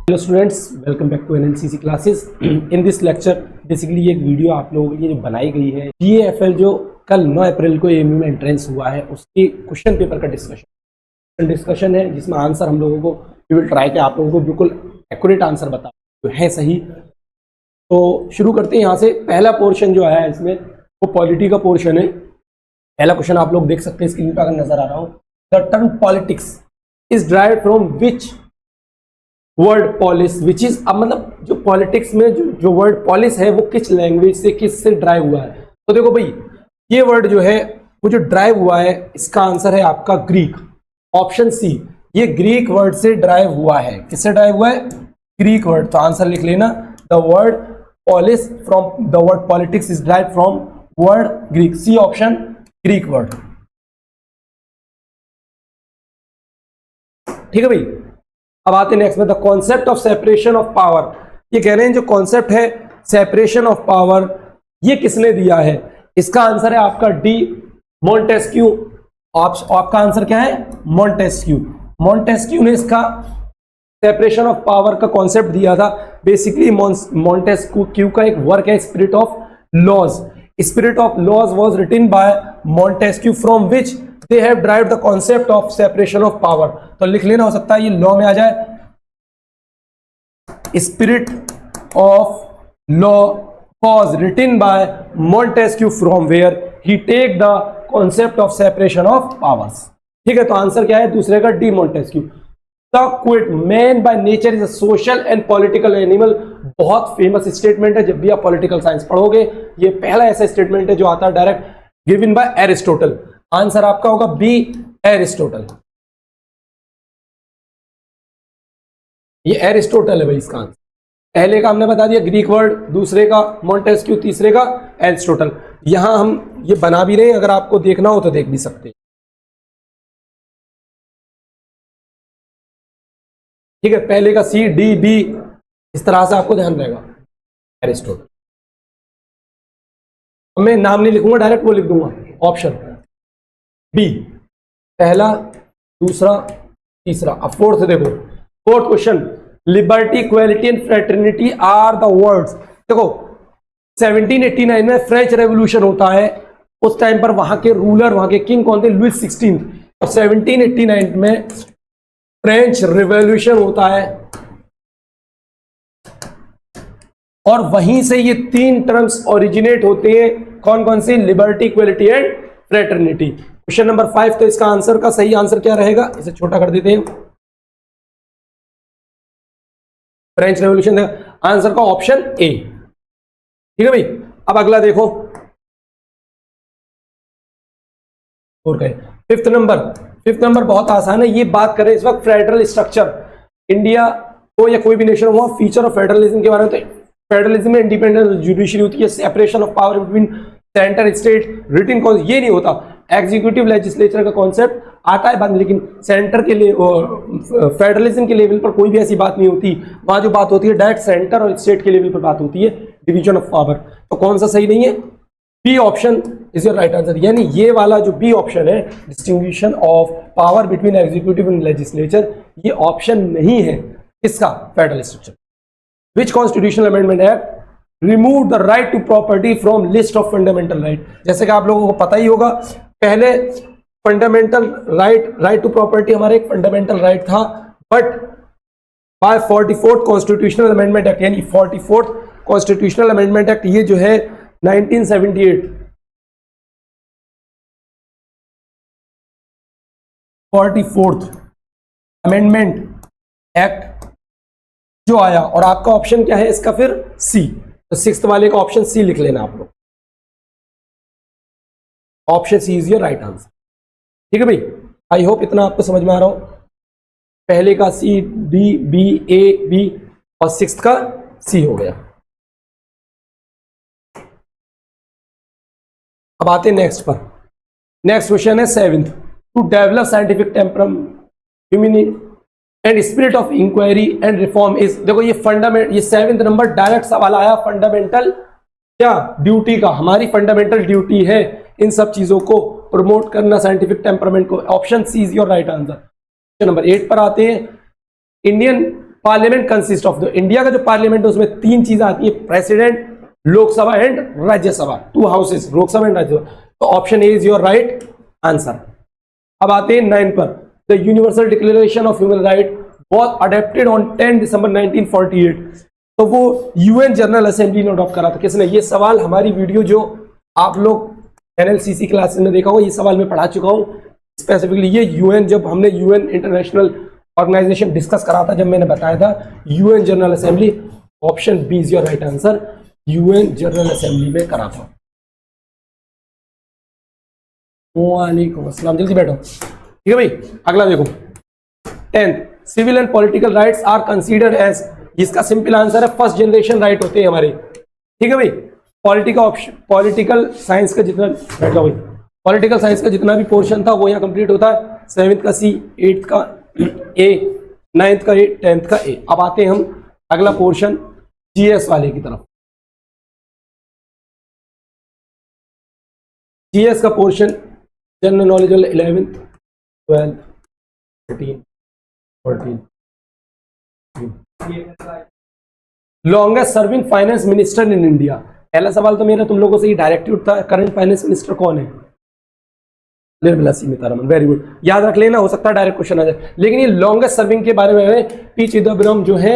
Hello students, welcome back to NLCC classes. In this lecture basically ये एक video आप लोगों के लिए जो बनाई गई है जीएएफएल जो कल 9 अप्रैल को एएमयू में एंट्रेंस हुआ है उसके क्वेश्चन पेपर का डिस्कशन है, जिसमें आंसर हम लोगों को वी विल ट्राई के आप लोगों को बिल्कुल एक्यूरेट आंसर बता जो है सही। तो शुरू करते हैं यहाँ से। पहला पोर्शन जो है इसमें वो पॉलिटी का पोर्शन है। पहला क्वेश्चन आप लोग देख सकते हैं स्क्रीन पर अगर नजर आ रहा हो। The term politics is derived from which word polis which is, अब मतलब जो पॉलिटिक्स में जो वर्ड पॉलिस है वो किस लैंग्वेज से किस से ड्राइव हुआ है। तो देखो भाई, ये वर्ड जो है वो जो ड्राइव हुआ है इसका आंसर है आपका ग्रीक, ऑप्शन सी। ये ग्रीक वर्ड से ड्राइव हुआ है। किससे ड्राइव हुआ है? Greek word. तो आंसर लिख लेना, the word polis from the word politics is derive from word Greek. C option, Greek word. ठीक है भाई, अब आते हैं नेक्स्ट में। The concept of separation of power. ये कह रहे हैं जो कॉन्सेप्ट है सेपरेशन ऑफ पावर ये किसने दिया है? इसका आंसर है आपका डी, मॉन्टेस्क्यू। आपका आंसर क्या है? मॉन्टेस्क्यू। मॉन्टेस्क्यू ने इसका सेपरेशन ऑफ पावर का कॉन्सेप्ट दिया था। बेसिकली मॉन्टेस्क्यू का एक वर्क है spirit of laws. Spirit of laws was written by Montesquieu from which they have derived the concept of separation of power। तो लिख लेना, हो सकता है ये लॉ में आ जाए। Spirit of law was written by Montesquieu from where he take the concept of separation of powers। ठीक है, तो आंसर क्या है दूसरे का? D, Montesquieu। The quote man by nature is a social and political animal बहुत famous statement है। जब भी आप पॉलिटिकल साइंस पढ़ोगे ये पहला ऐसा स्टेटमेंट है जो आता है direct, given by Aristotle. Answer आपका होगा बी, एरिस्टोटल। ये एरिस्टोटल है भाई इसका आंसर। पहले का हमने बता दिया ग्रीक वर्ड, दूसरे का मॉन्टेस्क्यू, तीसरे का एरिस्टोटल। यहां हम ये बना भी रहे हैं, अगर आपको देखना हो तो देख भी सकते हैं। ठीक है, पहले का सी, डी, बी, इस तरह से आपको ध्यान रहेगा। एरिस्टोटल मैं नाम नहीं लिखूंगा, डायरेक्ट वो लिख दूंगा, ऑप्शन बी। पहला, दूसरा, तीसरा। अब फोर्थ देखो, fourth question, liberty, equality and fraternity are the words. देखो 1789 में फ्रेंच रेवोल्यूशन होता है। उस टाइम पर वहां के रूलर, वहां के किंग कौन थे? लुइस 16। और 1789 में फ्रेंच रेवोल्यूशन होता है और वहीं से ये तीन टर्म्स ओरिजिनेट होते हैं। कौन कौन से? Liberty, equality and fraternity. Question number 5। तो इसका आंसर का सही आंसर क्या रहेगा? इसे छोटा कर देते हैं। फ्रेंच रेवोल्यूशन, आंसर का ऑप्शन ए। ठीक है भाई, अब अगला देखो और कहें फिफ्थ नंबर बहुत आसान है। ये बात करें इस वक्त फेडरल स्ट्रक्चर, इंडिया हो या कोई भी नेशन हो, फीचर ऑफ फेडरलिज्म के बारे में। तो फेडरलिज्म में इंडिपेंडेंट जुडिशरी होती है, separation of power between centre state, written कौन, ये नहीं होता। एग्जीक्यूटिव लेजिस्लेचर का कॉन्सेप्ट आता है बंद, लेकिन सेंटर के लिए फेडरलिज्म के लेवल पर कोई भी ऐसी बात नहीं होती। वहां जो बात होती है डायरेक्ट सेंटर और स्टेट के लेवल पर बात होती है, डिवीजन ऑफ पावर। तो कौन सा सही नहीं है? B option is your right answer. यानी ये वाला जो बी ऑप्शन है, distinction of power between executive and legislature, ये ऑप्शन नहीं है इसका federal structure. Which constitutional amendment act remove the right to property from list of fundamental right. जैसे कि आप लोगों को पता ही होगा, पहले फंडामेंटल राइट टू प्रॉपर्टी हमारा एक फंडामेंटल राइट था, but by 44th constitutional amendment act, यानी 44th कॉन्स्टिट्यूशनल अमेंडमेंट एक्ट, ये जो है 1978 44th अमेंडमेंट एक्ट जो आया, और आपका ऑप्शन क्या है इसका? फिर सी। तो सिक्स्थ वाले का ऑप्शन सी लिख लेना आप लोग। Option C is your right answer. ठीक है भाई, आई होप इतना आपको समझ में आ रहा हो। पहले का सी, डी, बी, ए, बी और सिक्स्थ का सी हो गया। अब आते हैं नेक्स्ट पर। नेक्स्ट क्वेश्चन है 7th, to develop scientific temperament and spirit of inquiry and reform is. देखो ये फंडामेंटल, ये 7th नंबर डायरेक्ट सवाल आया फंडामेंटल क्या? ड्यूटी का। हमारी फंडामेंटल ड्यूटी है इन सब चीजों को प्रमोट करना, साइंटिफिक टेम्परमेंट को। Option C is your right answer. Question number 8 पर आते हैं। Indian parliament consist of the, India का जो पार्लियामेंट है उसमें तीन चीजें आती है, president, Lok Sabha and Rajya Sabha, two houses, Lok Sabha and Rajya Sabha. तो option A is your right answer. अब आते हैं 9 पर। The universal declaration of human right was adapted on 10 December 1948। तो वो यूएन जनरल असेंबली ने अडॉप्ट करा था। किसने? ये सवाल हमारी वीडियो जो आप लोग एनएलसीसी क्लासेस में देखा होगा, ये सवाल मैं पढ़ा चुका हूँ स्पेसिफिकली। ये यूएन, जब हमने यूएन इंटरनेशनल ऑर्गेनाइजेशन डिस्कस करा था, जब मैंने बताया था UN General Assembly, option B is your right answer, UN General Assembly में करा था। वालेकुम अस्सलाम, जल्दी बैठो। ठीक है भाई, अगला देखो 10th, civil and political rights are considered as, इसका सिंपल आंसर है फर्स्ट जनरेशन राइट होते हैं हमारे। ठीक है भाई, पॉलिटिकल ऑप्शन, पॉलिटिकल साइंस का जितना, बैठो भाई, पॉलिटिकल साइंस का जितना भी पोर्शन था वो यहाँ कंप्लीट होता है। 7th का सी, 8th का ए, 9th का ए, 10th का ए। अब आते हैं हम अगला पोर्शन जीएस वाले की तरफ। जीएस का portion general knowledge 11th, 12th, 13, 14, longest serving finance minister in India. पहला सवाल तो मेरा तुम लोगों से ही डायरेक्टली उठता है, करंट फाइनेंस मिनिस्टर कौन है? निर्मला सीतारमण। वेरी गुड, याद रख लेना, हो सकता है डायरेक्ट क्वेश्चन आ जाए। लेकिन ये लॉन्गेस्ट सर्विंग के बारे में, पी चिदम्बरम जो है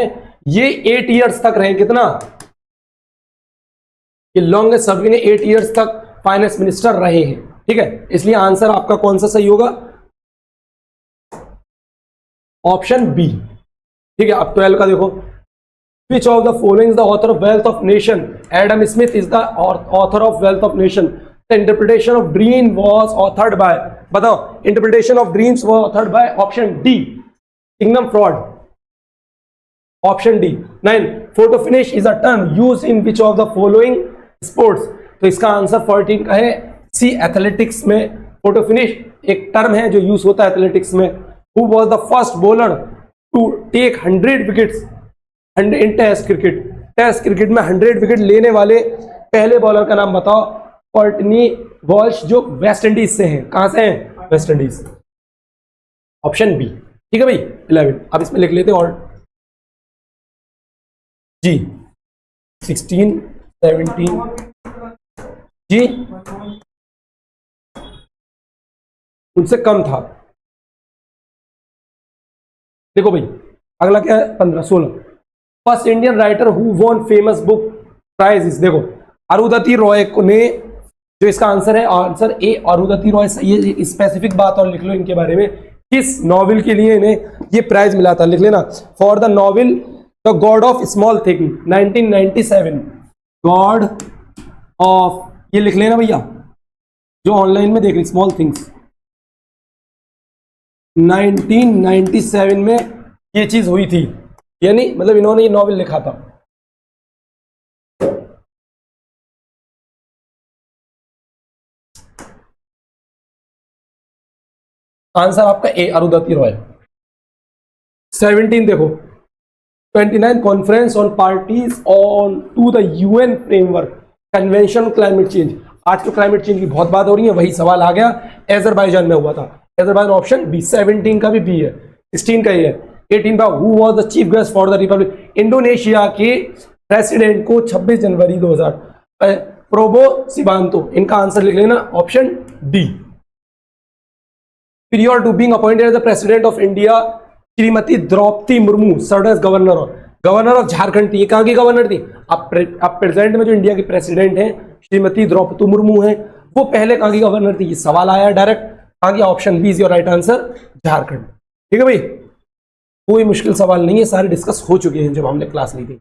ये 8 ईयर्स तक रहे। कितना? ये लॉन्गेस्ट सर्विंग 8 ईयर्स तक फाइनेंस मिनिस्टर रहे हैं। ठीक है, इसलिए आंसर आपका कौन सा सही होगा? Option B. ठीक है, अब 12 का देखो, which of the following is the author of Wealth of Nation? Adam Smith is the author of Wealth of Nation. The interpretation of dream was authored by, बताओ, interpretation of dreams was authored by option D, Sigmund Freud, option D. 9, photo finish is a term use in which of the following sports? तो इसका answer 14 का है C, athletics में photo finish एक term है जो use होता है एथलेटिक्स में। Who was the first bowler to take 100 wickets in test cricket? Test cricket में 100 विकेट लेने वाले पहले बॉलर का नाम बताओ। कर्टनी वॉल्श, जो वेस्ट इंडीज से हैं। कहां से हैं? West Indies, option B. ठीक है भाई, 11। अब इसमें लिख लेते हैं और जी 16, 17 जी उनसे कम था। देखो भाई, अगला क्या है? 15, 16। First Indian writer who won famous book prize is, देखो अरुंधति रॉय ने, जो इसका आंसर है आंसर ए, अरुंधति रॉय। ये स्पेसिफिक बात और लिख लो इनके बारे में, किस नॉवेल के लिए इन्हें ये प्राइज मिला था, लिख लेना। For the novel the God of small thing 1997, God of, ये लिख लेना भैया जो ऑनलाइन में देख रही, स्मॉल थिंग्स। 1997 में ये चीज हुई थी, यानी मतलब इन्होंने ये नॉवेल लिखा था। आंसर आपका ए, अरुंधति रॉय। 17 देखो, 29 conference on parties on to the UN framework convention climate change. आज तो क्लाइमेट चेंज की बहुत बात हो रही है, वही सवाल आ गया, अजरबैजान में हुआ था। Azerbaijan option B. 17 का भी बी है, 16 का ही है। 18 का who was the chief guest for the Republic? Indonesia के प्रेसिडेंट को 26 जनवरी 2000, प्रोबो सिबांतो। इनका आंसर लिख लेना, option D. Prior to being appointed as the president of India, Shrimati Droupadi Murmu serve as governor of Jharkhand थी। ये कहाँ की गवर्नर थी? अब प्रेजेंट में जो इंडिया की प्रेसिडेंट है श्रीमती द्रौपदी मुर्मू है, वो पहले कहाँ की गवर्नर थी? ये सवाल आया डायरेक्ट, कहाँ की? Option B is your right answer, Jharkhand. ठीक है भाई, कोई मुश्किल सवाल नहीं है, सारे डिस्कस हो चुके हैं जब हमने क्लास ली थी।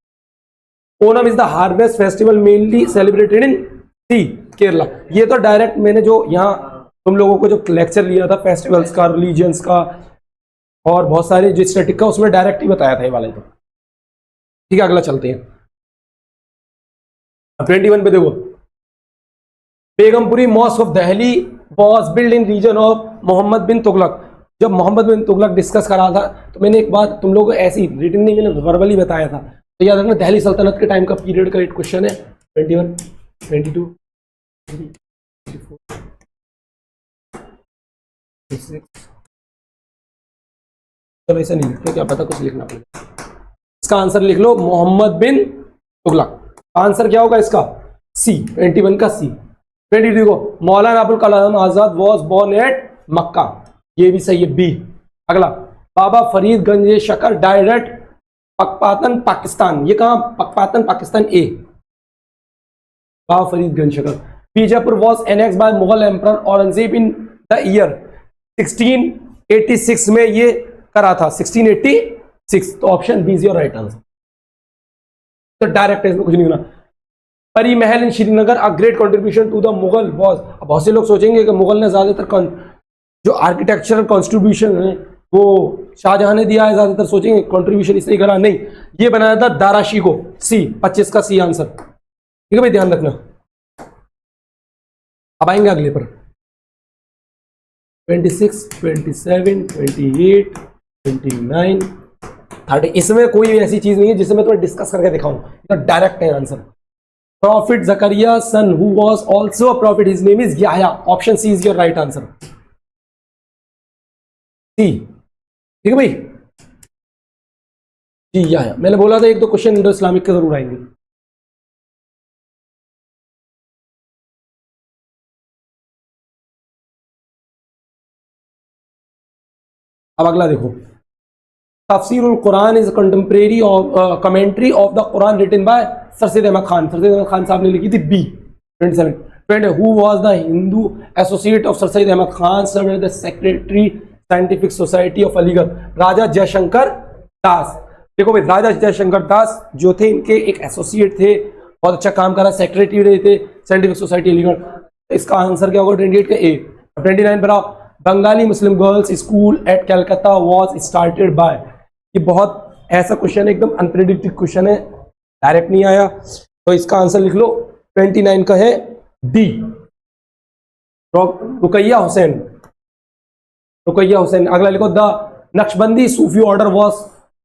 Onam is the harvest festival mainly celebrated in C, Kerala. ये तो डायरेक्ट मैंने जो यहाँ तुम लोगों को जो लेक्चर लिया था फेस्टिवल्स का, रिलीजियंस का और बहुत सारे जो स्टैटिक का, उसमें डायरेक्ट ही बताया था ये वाला। तो ठीक है, अगला चलते हैं। 21 पे देखो, Begumpuri mosque of Delhi was build in reign of Mohammad bin Tughlaq. जब मोहम्मद बिन तुगलक डिस्कस करा था तो मैंने एक बात तुम लोगों को ऐसी रिटन नहीं, मैंने वर्बली बताया था, तो याद रखना दिल्ली सल्तनत के टाइम का पीरियड का एक क्वेश्चन है। 21, 22, 24, 26। चलो ऐसा नहीं लिखते, क्या पता कुछ लिखना पड़ेगा। इसका आंसर लिख लो मोहम्मद बिन तुगलक। आंसर क्या होगा इसका? सी, 21 का सी। 22 को Maulana Abul Kalam Azad was born at Mecca, ये भी सही है, बी। अगला, बाबा फरीद गंज शकर डाइड एट पकपातन पाकिस्तान, ये कहां? Pakpattan Pakistan, A. Baba Farid Ganj Shakar. Bijapur was annex by Mughal emperor Aurangzeb in the year 1686 में ये करा था, 1686। तो option B is your right answer. तो डायरेक्ट इसमें कुछ नहीं होना। Pari Mahal in Srinagar a great contribution to the Mughal was. बहुत से लोग सोचेंगे कि मुगल ने ज्यादातर जो आर्किटेक्चरल कॉन्स्ट्रीब्यूशन है वो शाहजहां ने दिया है, ज्यादातर सोचेंगे कंट्रीब्यूशन इसने करा, नहीं, ये बनाया था दाराशी को, सी, 25 का सी आंसर। ठीक है भाई, ध्यान रखना। अब आएंगे अगले पर, 26, 27, 28, 29, 30। इसमें कोई ऐसी चीज नहीं है जिसे मैं तुम्हें डिस्कस करके दिखाऊं, तो डायरेक्ट है answer. Prophet Zakaria son who was also a prophet, his name is Yahya, option C is your right answer, C. ठीक है भाई, जी याह्या। मैंने बोला था एक दो क्वेश्चन इंडो इस्लामिक के जरूर आएंगे। अब अगला देखो, Tafsirul Quran is contemporary of commentary of the Quran written by Sir Syed Ahmad Khan. Sir Syed Ahmad Khan Sahab ने लिखी थी, B. 27 who was the Hindu associate of Sir Syed Ahmad Khan, serve as the secretary scientific society of Aligarh, Raja Jaishankar Das. देखो भाई, राजा जयशंकर दास जो थे इनके एक एसोसिएट थे, बहुत अच्छा काम करा, सेक्रेटरी रहे थे साइंटिफिक सोसाइटी अलीगढ़। इसका आंसर क्या होगा? 28 का ए। 29 पर आओ, बंगाली मुस्लिम girls school eight Calcutta was started by. ये बहुत ऐसा क्वेश्चन है, एकदम अनप्रेडिक्टेड क्वेश्चन है, डायरेक्ट नहीं आया, तो इसका आंसर लिख लो 29 का है डी, रुकैया हुसैन। रुकैया हुसैन। अगला लिखो, the Naqshbandi Sufi order was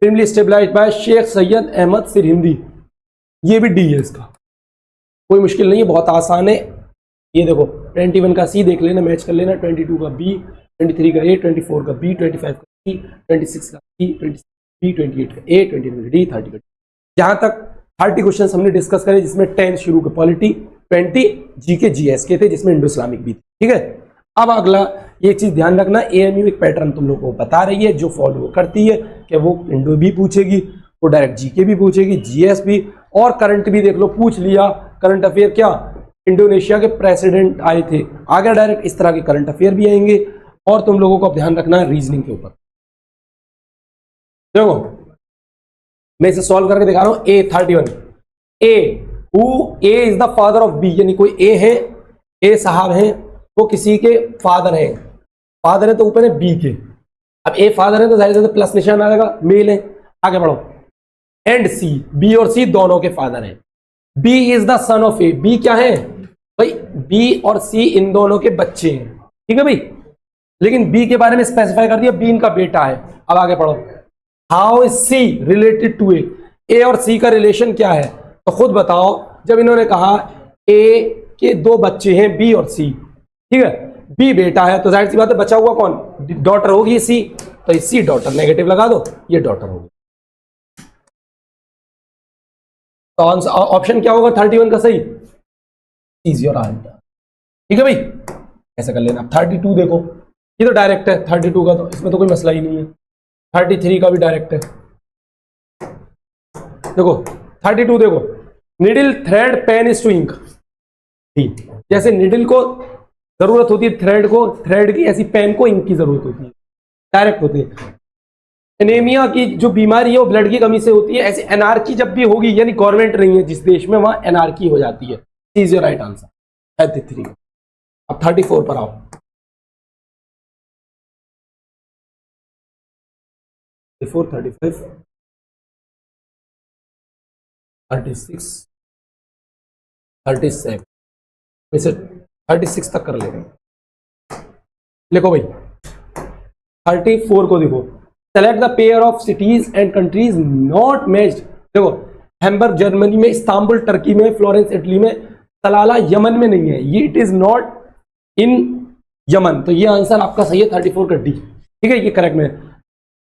firmly stabilised by Sheikh Syed Ahmad Sirhindi, ये भी डी है इसका, कोई मुश्किल नहीं है, बहुत आसान है। ये देखो 21 का सी देख लेना, मैच कर लेना, 22 का बी, 23 का ए, 24 का बी, 25 का सी, 26 का सी, 26 बी, 28 का ए, 29 का डी, 30 का डी। जहां तक 30 क्वेश्चन हमने डिस्कस करे, जिसमें 10 शुरू के पॉलिटी, 20 जीके जीएस के थे, जिसमें इंडो इस्लामिक भी थी। ठीक है, अब अगला ये चीज ध्यान रखना, एएमयू एक पैटर्न तुम लोगों को बता रही है, जो फॉलो करती है कि वो इंडो भी पूछेगी, वो डायरेक्ट जीके भी पूछेगी, जीएस भी, और करंट भी देख लो, पूछ लिया करंट अफेयर, क्या इंडोनेशिया के प्रेसिडेंट आए थे, आगे डायरेक्ट इस तरह के करंट अफेयर भी आएंगे। और तुम लोगों को अब ध्यान रखना है रीजनिंग के ऊपर। देखो मैं इसे सॉल्व करके दिखा रहा हूं। A 31, A is the father of B, यानी कोई ए है, ए साहब हैं, वो किसी के फादर हैं, फादर है तो ऊपर है बी के। अब ए फादर है तो जाहिर से प्लस निशान आ जाएगा, मेल है। आगे बढ़ो, एंड सी, बी और सी दोनों के फादर हैं। B is the son of A, B क्या है भाई? बी और सी इन दोनों के बच्चे हैं, ठीक है भाई, लेकिन बी के बारे में स्पेसिफाई कर दिया, बी इनका बेटा है। अब आगे पढ़ो, how is C related to A और सी का रिलेशन क्या है? तो खुद बताओ, जब इन्होंने कहा ए के दो बच्चे हैं बी और सी, ठीक है, बी बेटा है तो जाहिर सी बात है बचा हुआ कौन? डॉटर होगी सी, तो सी डॉटर, नेगेटिव लगा दो, ये डॉटर होगी। तो ऑप्शन क्या होगा 31 का सही? Is your answer. ठीक है भाई, ऐसा कर लेना। 32 देखो, ये तो डायरेक्ट है 32 का, तो इसमें तो कोई मसला ही नहीं है। 33 का भी डायरेक्ट है। देखो 32 देखो, needle thread pen is to ink, जैसे निडल को जरूरत होती है थ्रेड को, थ्रेड की, ऐसी पेन को इंक की जरूरत होती है, डायरेक्ट होती है। एनीमिया की जो बीमारी है वो ब्लड की कमी से होती है। ऐसे एनआरकी जब भी होगी, यानी गवर्नमेंट नहीं है जिस देश में, वहां एनआरकी हो जाती है। Is your right answer 33। अब 34 पर आओ। 34, 35, 36, 37, वैसे 36 तक कर लेंगे। लिखो भाई 34 को देखो, select the pair of cities and countries not matched. देखो हैम्बर्ग जर्मनी में, इस्तांबुल टर्की में, फ्लोरेंस इटली में, सलाला यमन में नहीं है, ये it is not in Yemen, तो ये आंसर आपका सही है 34 का डी। ठीक है, ये करेक्ट में।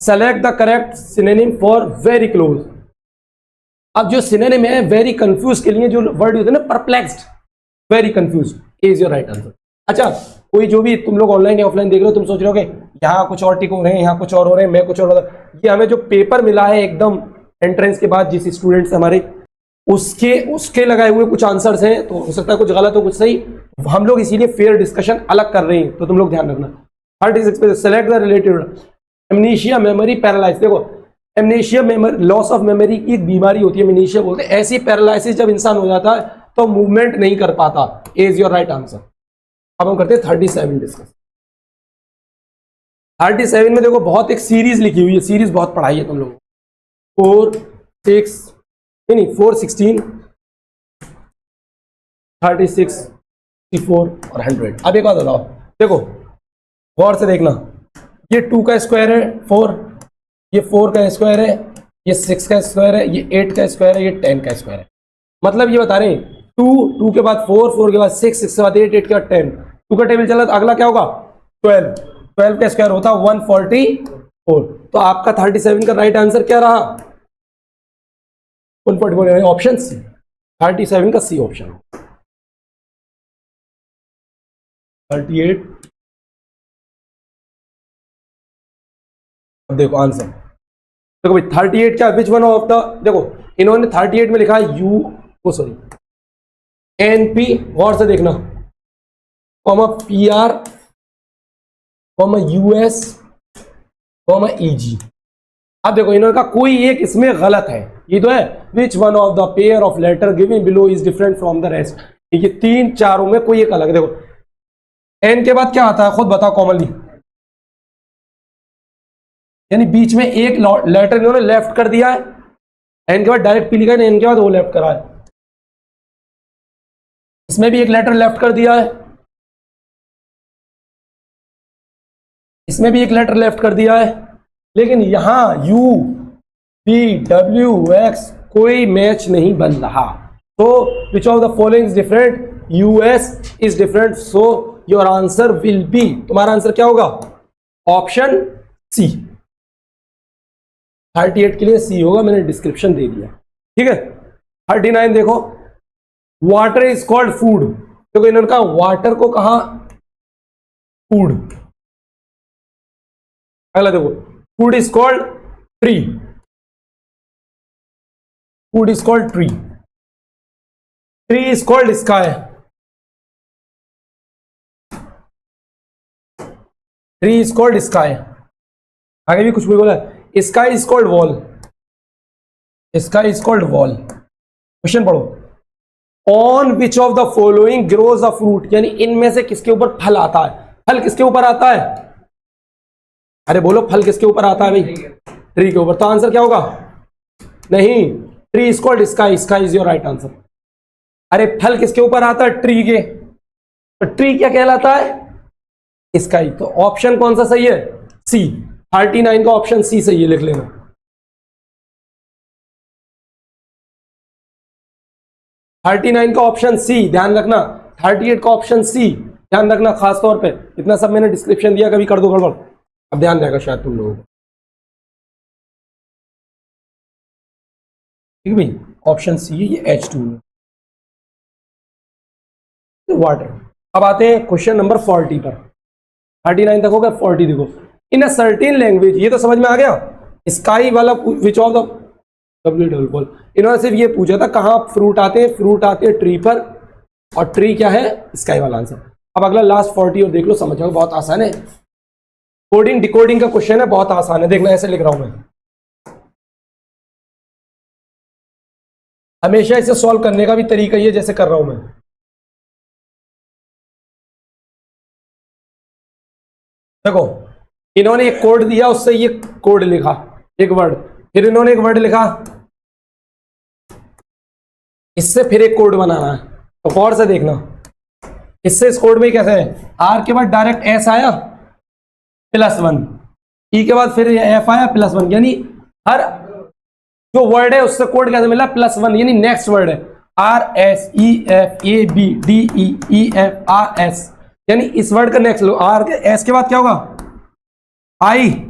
Select the correct synonym for very close. अब जो सिनोनिम है वेरी कंफ्यूज के लिए जो वर्ड यूज है ना, perplexed, very confuse, is your right answer. अच्छा, कोई जो भी तुम लोग ऑनलाइन या ऑफलाइन देख रहे हो, तुम सोच रहे हो कि यहाँ कुछ और टिक हो रहे हैं, यहाँ कुछ और हो रहे हैं, मैं कुछ और, ये हमें जो पेपर मिला है एकदम एंट्रेंस के बाद जिस स्टूडेंट्स हमारे, उसके उसके लगाए हुए कुछ आंसर्स हैं, तो हो सकता है कुछ गलत हो कुछ सही, हम लोग इसीलिए फेयर डिस्कशन अलग कर रहे हैं, तो तुम लोग ध्यान रखना। 36 select the related amnesia memory paralyse. देखो amnesia memory, loss of memory की बीमारी होती है, एमनीशिया बोलते हैं। ऐसी पैरालिसिस जब इंसान हो जाता है तो मूवमेंट नहीं कर पाता। Is your right answer. अब हम करते हैं 37 डिस्कस। 37 में देखो बहुत एक सीरीज लिखी हुई है, सीरीज बहुत पढ़ाई है तुम लोगों को, 4 16 36 64 और 100। अब एक बात बताओ, देखो गौर से देखना, ये 2 का स्क्वायर है 4, ये 4 का स्क्वायर है, ये 6 का स्क्वायर है, ये 8 का स्क्वायर है, ये 10 का स्क्वायर है। मतलब ये बता रहे हैं 2 के बाद 4 के बाद 6 के बाद 8 के बाद 10, 2 का टेबल चला तो अगला क्या होगा 12 का स्क्वायर होता 144। तो आपका 37 का राइट आंसर क्या रहा, 144, ऑप्शन सी। 37 का सी ऑप्शन। 38, अब देखो आंसर, देखो भाई 38 क्या, विच वन ऑफ द, देखो इन्होंने 38 में लिखा है यू, ओ सॉरी एनपी, गौर से देखना, comma PR, comma US, comma easy. अब देखो इन्होंने कहा कोई एक इसमें गलत है, ये तो है which one of the pair of letter given below is different from the rest. ये 3 चारों में कोई एक अलग है। देखो एन के बाद क्या आता है खुद बताओ कॉमनली, यानी बीच में एक लेटर इन्होंने लेफ्ट कर दिया है, एन के बाद डायरेक्ट पी लिखा है, एन के बाद वो लेफ्ट करा है, इसमें भी एक लेटर लेफ्ट कर दिया है, इसमें भी एक लेटर लेफ्ट कर दिया है, लेकिन यहां यू पी डब्ल्यू एक्स कोई मैच नहीं बन रहा। तो विच of the following is different, US is different, so your answer will be, तुम्हारा आंसर क्या होगा, ऑप्शन सी। 38 के लिए सी होगा, मैंने डिस्क्रिप्शन दे दिया, ठीक है। 39 देखो, वाटर इज कॉल्ड फूड। देखो इन्होंने कहा वाटर को कहा फूड। अगला देखो, food is called tree, food is called tree, tree is called sky, tree is called sky. आगे भी कुछ भी बोला, sky is called wall, sky is called wall. Question पढ़ो, on which of the following grows a fruit, यानी इनमें से किसके ऊपर फल आता है, फल किसके ऊपर आता है, अरे बोलो फल किसके ऊपर आता है भाई, ट्री के ऊपर। तो आंसर क्या होगा, नहीं, tree is called sky, sky is your right answer. अरे फल किसके ऊपर आता है, ट्री के, तो ट्री क्या कहलाता है, स्काई। तो ऑप्शन कौन सा सही है, सी। 39 का ऑप्शन सी सही है, लिख लेना। थर्टी 39 का ऑप्शन सी ध्यान रखना, 38 का ऑप्शन सी ध्यान रखना, खास तौर पे इतना सब मैंने डिस्क्रिप्शन दिया, कभी कर दो गड़बड़, अब ध्यान रहेगा शायद तुम लोगों को, ठीक है भाई। ऑप्शन सी है ये, H2 में वाटर। अब आते हैं क्वेश्चन नंबर 40 पर, 39 तक हो गया, 40 देखो, इन अ सर्टेन लैंग्वेज, ये तो समझ में आ गया, स्काई वाला विच ऑफ द डबल बॉल, इन्होंने सिर्फ ये पूछा था कहाँ फ्रूट आते हैं, फ्रूट आते हैं ट्री पर, और ट्री क्या है, स्काई वाला आंसर। अब अगला लास्ट 40 और देख लो, समझ जाओ, बहुत आसान है, कोडिंग डिकोडिंग का क्वेश्चन है, बहुत आसान है, देखना ऐसे लिख रहा हूं मैं, हमेशा इसे सॉल्व करने का भी तरीका ये जैसे कर रहा हूं मैं। देखो इन्होंने एक कोड दिया, उससे ये कोड लिखा, एक वर्ड, फिर इन्होंने एक वर्ड लिखा, इससे फिर एक कोड बनाना है, तो गौर से देखना, इससे इस कोड में कैसे है, आर के बाद डायरेक्ट एस आया +1, ई के बाद फिर एफ आया +1, यानी हर जो वर्ड है उससे कोड कैसे मिला, +1, यानी नेक्स्ट वर्ड है RSEFABDEEF यानी इस वर्ड का नेक्स्ट लो, आर के एस के बाद क्या होगा, ICD,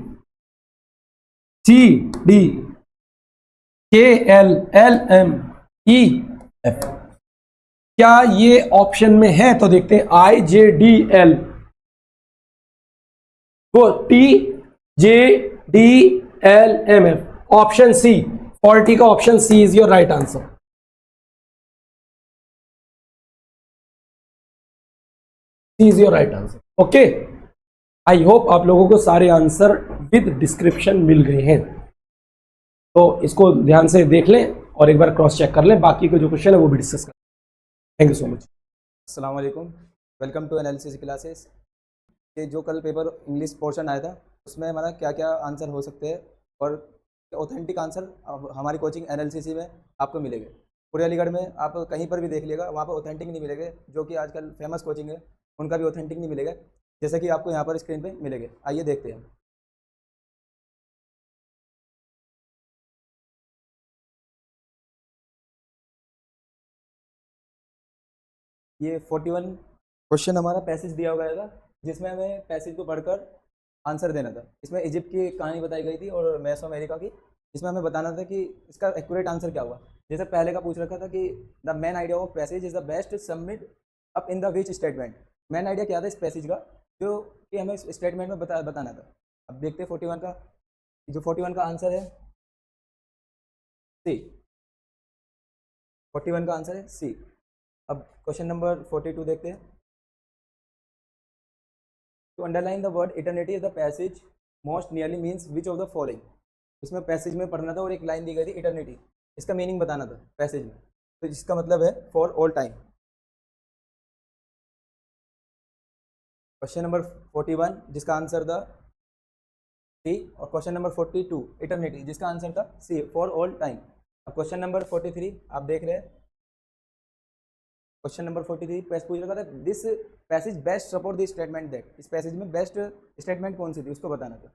KLLMEF, क्या ये ऑप्शन में है? तो देखते हैं IJDL, वो TJDLMF, ऑप्शन सी, 40 का option C is your right answer. C is your right answer. Okay, I hope आप लोगों को सारे आंसर विद डिस्क्रिप्शन मिल गए हैं, तो इसको ध्यान से देख लें और एक बार क्रॉस चेक कर लें, बाकी के जो क्वेश्चन है वो भी डिस्कस करें। Thank you so much. अस्सलाम वालेकुम, वेलकम टू एनालिसिस क्लासेस। ये जो कल पेपर इंग्लिश पोर्शन आया था उसमें हमारा क्या क्या आंसर हो सकते हैं और ऑथेंटिक आंसर हमारी कोचिंग एनएलसीसी में आपको मिलेंगे। पूरे अलीगढ़ में आप कहीं पर भी देख लीजिएगा, वहाँ पर ऑथेंटिक नहीं मिलेंगे। जो कि आजकल फेमस कोचिंग है उनका भी ऑथेंटिक नहीं मिलेगा, जैसे कि आपको यहाँ पर स्क्रीन पे मिलेंगे। आइए देखते हैं। ये 41 क्वेश्चन हमारा पैसेज दिया हुआ था, जिसमें हमें पैसेज को पढ़कर आंसर देना था। इसमें इजिप्ट की कहानी बताई गई थी और मैसो अमेरिका की, जिसमें हमें बताना था कि इसका एक्यूरेट आंसर क्या हुआ। जैसे पहले का पूछ रखा था कि the main idea of passage is the best submit up in the which statement. Main idea क्या था इस पैसेज का, जो कि हमें इस स्टेटमेंट में बताना था। अब देखते हैं 41 का, जो 41 का आंसर है सी। 41 का आंसर है सी। अब क्वेश्चन नंबर 42 देखते हैं। To underline the word eternity is the passage most nearly means which of the following. इसमें पैसेज में पढ़ना था और एक लाइन दी गई थी इटर्निटी, इसका मीनिंग बताना था पैसेज में, तो जिसका मतलब है for all time. Question number 41 जिसका आंसर था सी, और क्वेश्चन नंबर 42 इटर्निटी जिसका आंसर था सी फॉर ऑल टाइम। अब क्वेश्चन नंबर 43 आप देख रहे हैं। क्वेश्चन नंबर 43 पूछ रखा था this passage best support this statement that. इस पैसेज में बेस्ट स्टेटमेंट कौन सी थी उसको बताना था।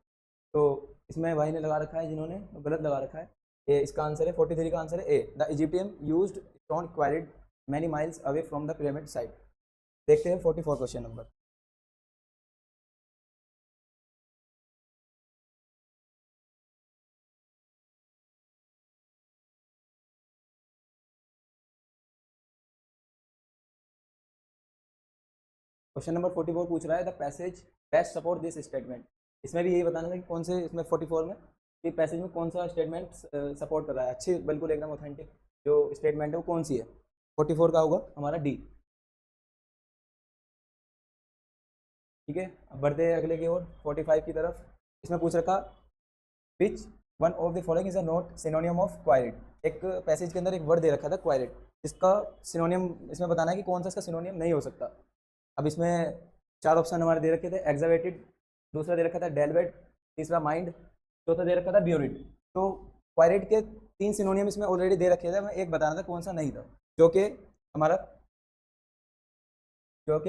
तो इसमें भाई ने लगा रखा है, जिन्होंने गलत लगा रखा है। ए इसका आंसर है 43 का आंसर है A, the Egyptian used stone quarried many miles away from the pyramid site. देखते हैं 44 क्वेश्चन नंबर। क्वेश्चन नंबर 44 पूछ रहा है the passage best support this statement. इसमें भी यही बताना था कि कौन से इसमें 44 में कि पैसेज में कौन सा स्टेटमेंट सपोर्ट कर रहा है, अच्छी बिल्कुल एकदम ऑथेंटिक जो स्टेटमेंट है वो कौन सी है। 44 का होगा हमारा डी। ठीक है, अब बढ़ते हैं अगले की ओर 45 की तरफ। इसमें पूछ रखा which one of the following is a not synonym of quiet. एक पैसेज के अंदर एक वर्ड दे रखा था क्वाइरेट, इसका सिनोनियम इसमें बताना है कि कौन सा इसका सिनोनियम नहीं हो सकता। अब इसमें 4 ऑप्शन हमारे दे रखे थे, एग्जावेटेड, दूसरा दे रखा था डेलवेट, तीसरा माइंड, चौथा दे रखा था ब्यूरिट। तो क्वाइरेट के 3 सिनोनियम इसमें ऑलरेडी दे रखे थे, हमें एक बताना था कौन सा नहीं था, जो कि हमारा ब्यूरिट, जो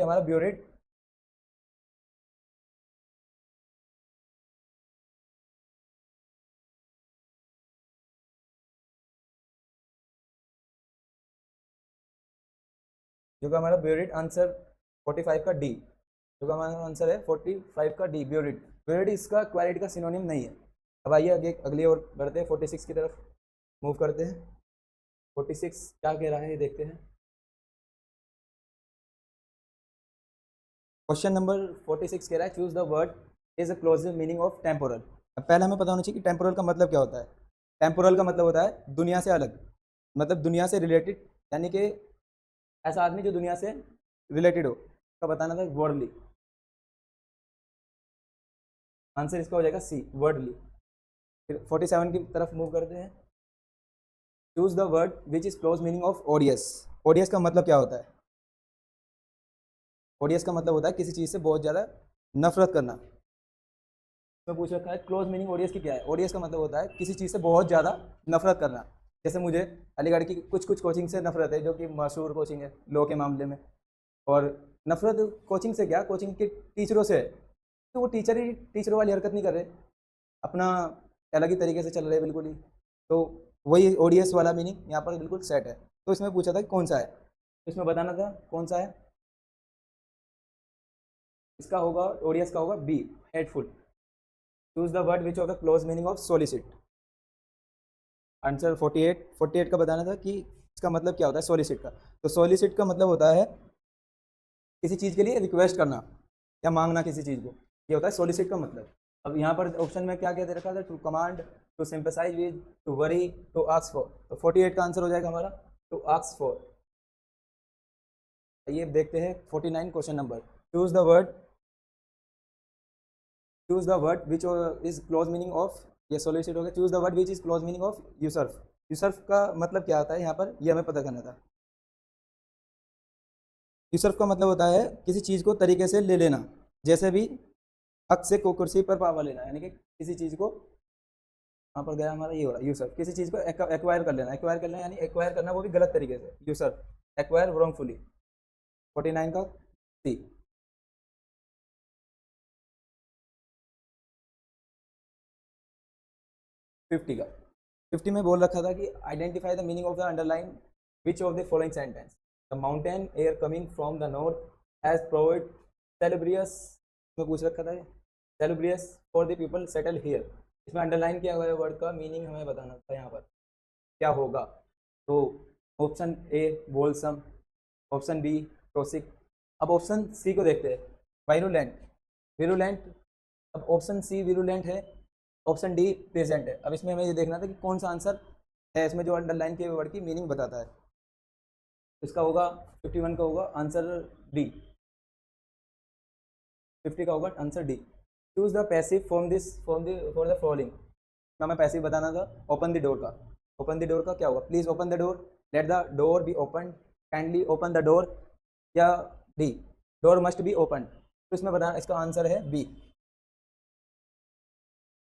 कि हमारा ब्यूरिट आंसर 45 का डी, जो कि हमारा आंसर है 45 का डी ब्यूरिट। ब्यूरिट इसका क्वालिटी का सिनोनिम नहीं है। अब आइए आगे अगली ओर बढ़ते हैं, 46 की तरफ मूव करते हैं। 46 क्या कह रहा है ये देखते हैं। क्वेश्चन नंबर 46 कह रहा है choose the word is a close meaning of temporal. अब पहले हमें पता होना चाहिए कि टेम्पोरल का मतलब क्या होता है। टेम्पोरल का मतलब होता है दुनिया से अलग, मतलब दुनिया से रिलेटेड, यानी कि ऐसा आदमी जो दुनिया से रिलेटेड हो, का बताना था वर्डली। आंसर इसका हो जाएगा सी वर्डली। फिर 47 की तरफ मूव करते हैं। Choose the word which is close meaning of ओडियस। ओडियस का मतलब क्या होता है? ओडियस का मतलब होता है किसी चीज़ से बहुत ज़्यादा नफरत करना। तो पूछ रखा है क्लोज मीनिंग ओडियस की क्या है। ओडियस का मतलब होता है किसी चीज़ से बहुत ज़्यादा नफरत करना। जैसे मुझे अलीगढ़ की कुछ कोचिंग से नफरत है, जो कि मशहूर कोचिंग है लॉ के मामले में। और नफरत कोचिंग से क्या, कोचिंग के टीचरों से है, तो वो टीचरों वाली हरकत नहीं कर रहे, अपना अलग ही तरीके से चल रहे बिल्कुल ही। तो वही ओडियस वाला मीनिंग यहाँ पर बिल्कुल सेट है। तो इसमें पूछा था कि कौन सा है, तो इसमें बताना था कौन सा है। इसका होगा ओडियस का होगा B hateful. Choose the word which of the close meaning of solicit. Answer 48 का बताना था कि इसका मतलब क्या होता है सोलिसिट का। तो सोलिसिट का मतलब होता है किसी चीज़ के लिए रिक्वेस्ट करना या मांगना किसी चीज़ को, ये होता है सोलिसिट का मतलब। अब यहाँ पर ऑप्शन में क्या क्या दे रखा था, to command, to sympathize with, to worry, to ask for. तो 48 का आंसर हो जाएगा हमारा टू आस्क फॉर। ये देखते हैं 49 question number. Choose the word, choose the word which is close meaning of, ये सोलिसिट हो गया। Choose the word which is close meaning of usurp. Usurp का मतलब क्या आता है यहाँ पर, ये हमें पता करना था। यूसर्फ का मतलब होता है किसी चीज़ को तरीके से ले लेना, जैसे भी हक से को कुर्सी पर पावर लेना, यानी कि किसी चीज़ को, यहाँ पर गया हमारा ये हो रहा है यूसर्फ, किसी चीज़ को एक्वायर कर लेना। एक्वायर कर लेना यानी एक्वायर करना वो भी गलत तरीके से, यूसर्फ, एक्वायर रॉन्गफुली। 49 का सी। फिफ्टी का, 50 में बोल रखा था कि identify the meaning of the underline which of the following sentence, the mountain air coming from the north has provide salubrious, में पूछ रखा था salubrious for the people settle here. इसमें अंडरलाइन किया हुआ वर्ड का मीनिंग हमें बताना था यहाँ पर क्या होगा। तो ऑप्शन ए वोलसम, ऑप्शन बी टॉसिक। अब ऑप्शन सी को देखते हैं, वायरुलेंट, विरुलेंट। अब ऑप्शन सी विरुलेंट है, ऑप्शन डी प्रेजेंट है। अब इसमें हमें ये देखना था कि कौन सा आंसर है इसमें जो अंडरलाइन के वर्ड की मीनिंग बताता है। इसका होगा 51 का होगा आंसर डी, 50 का होगा answer D. Choose the passive from this from the for the following. हमें पैसिव बताना था, ओपन द डोर का। ओपन द डोर का क्या होगा, please open the door, let the door be open, kindly open the door, या the door must be open. तो इसमें बताना, इसका आंसर है B,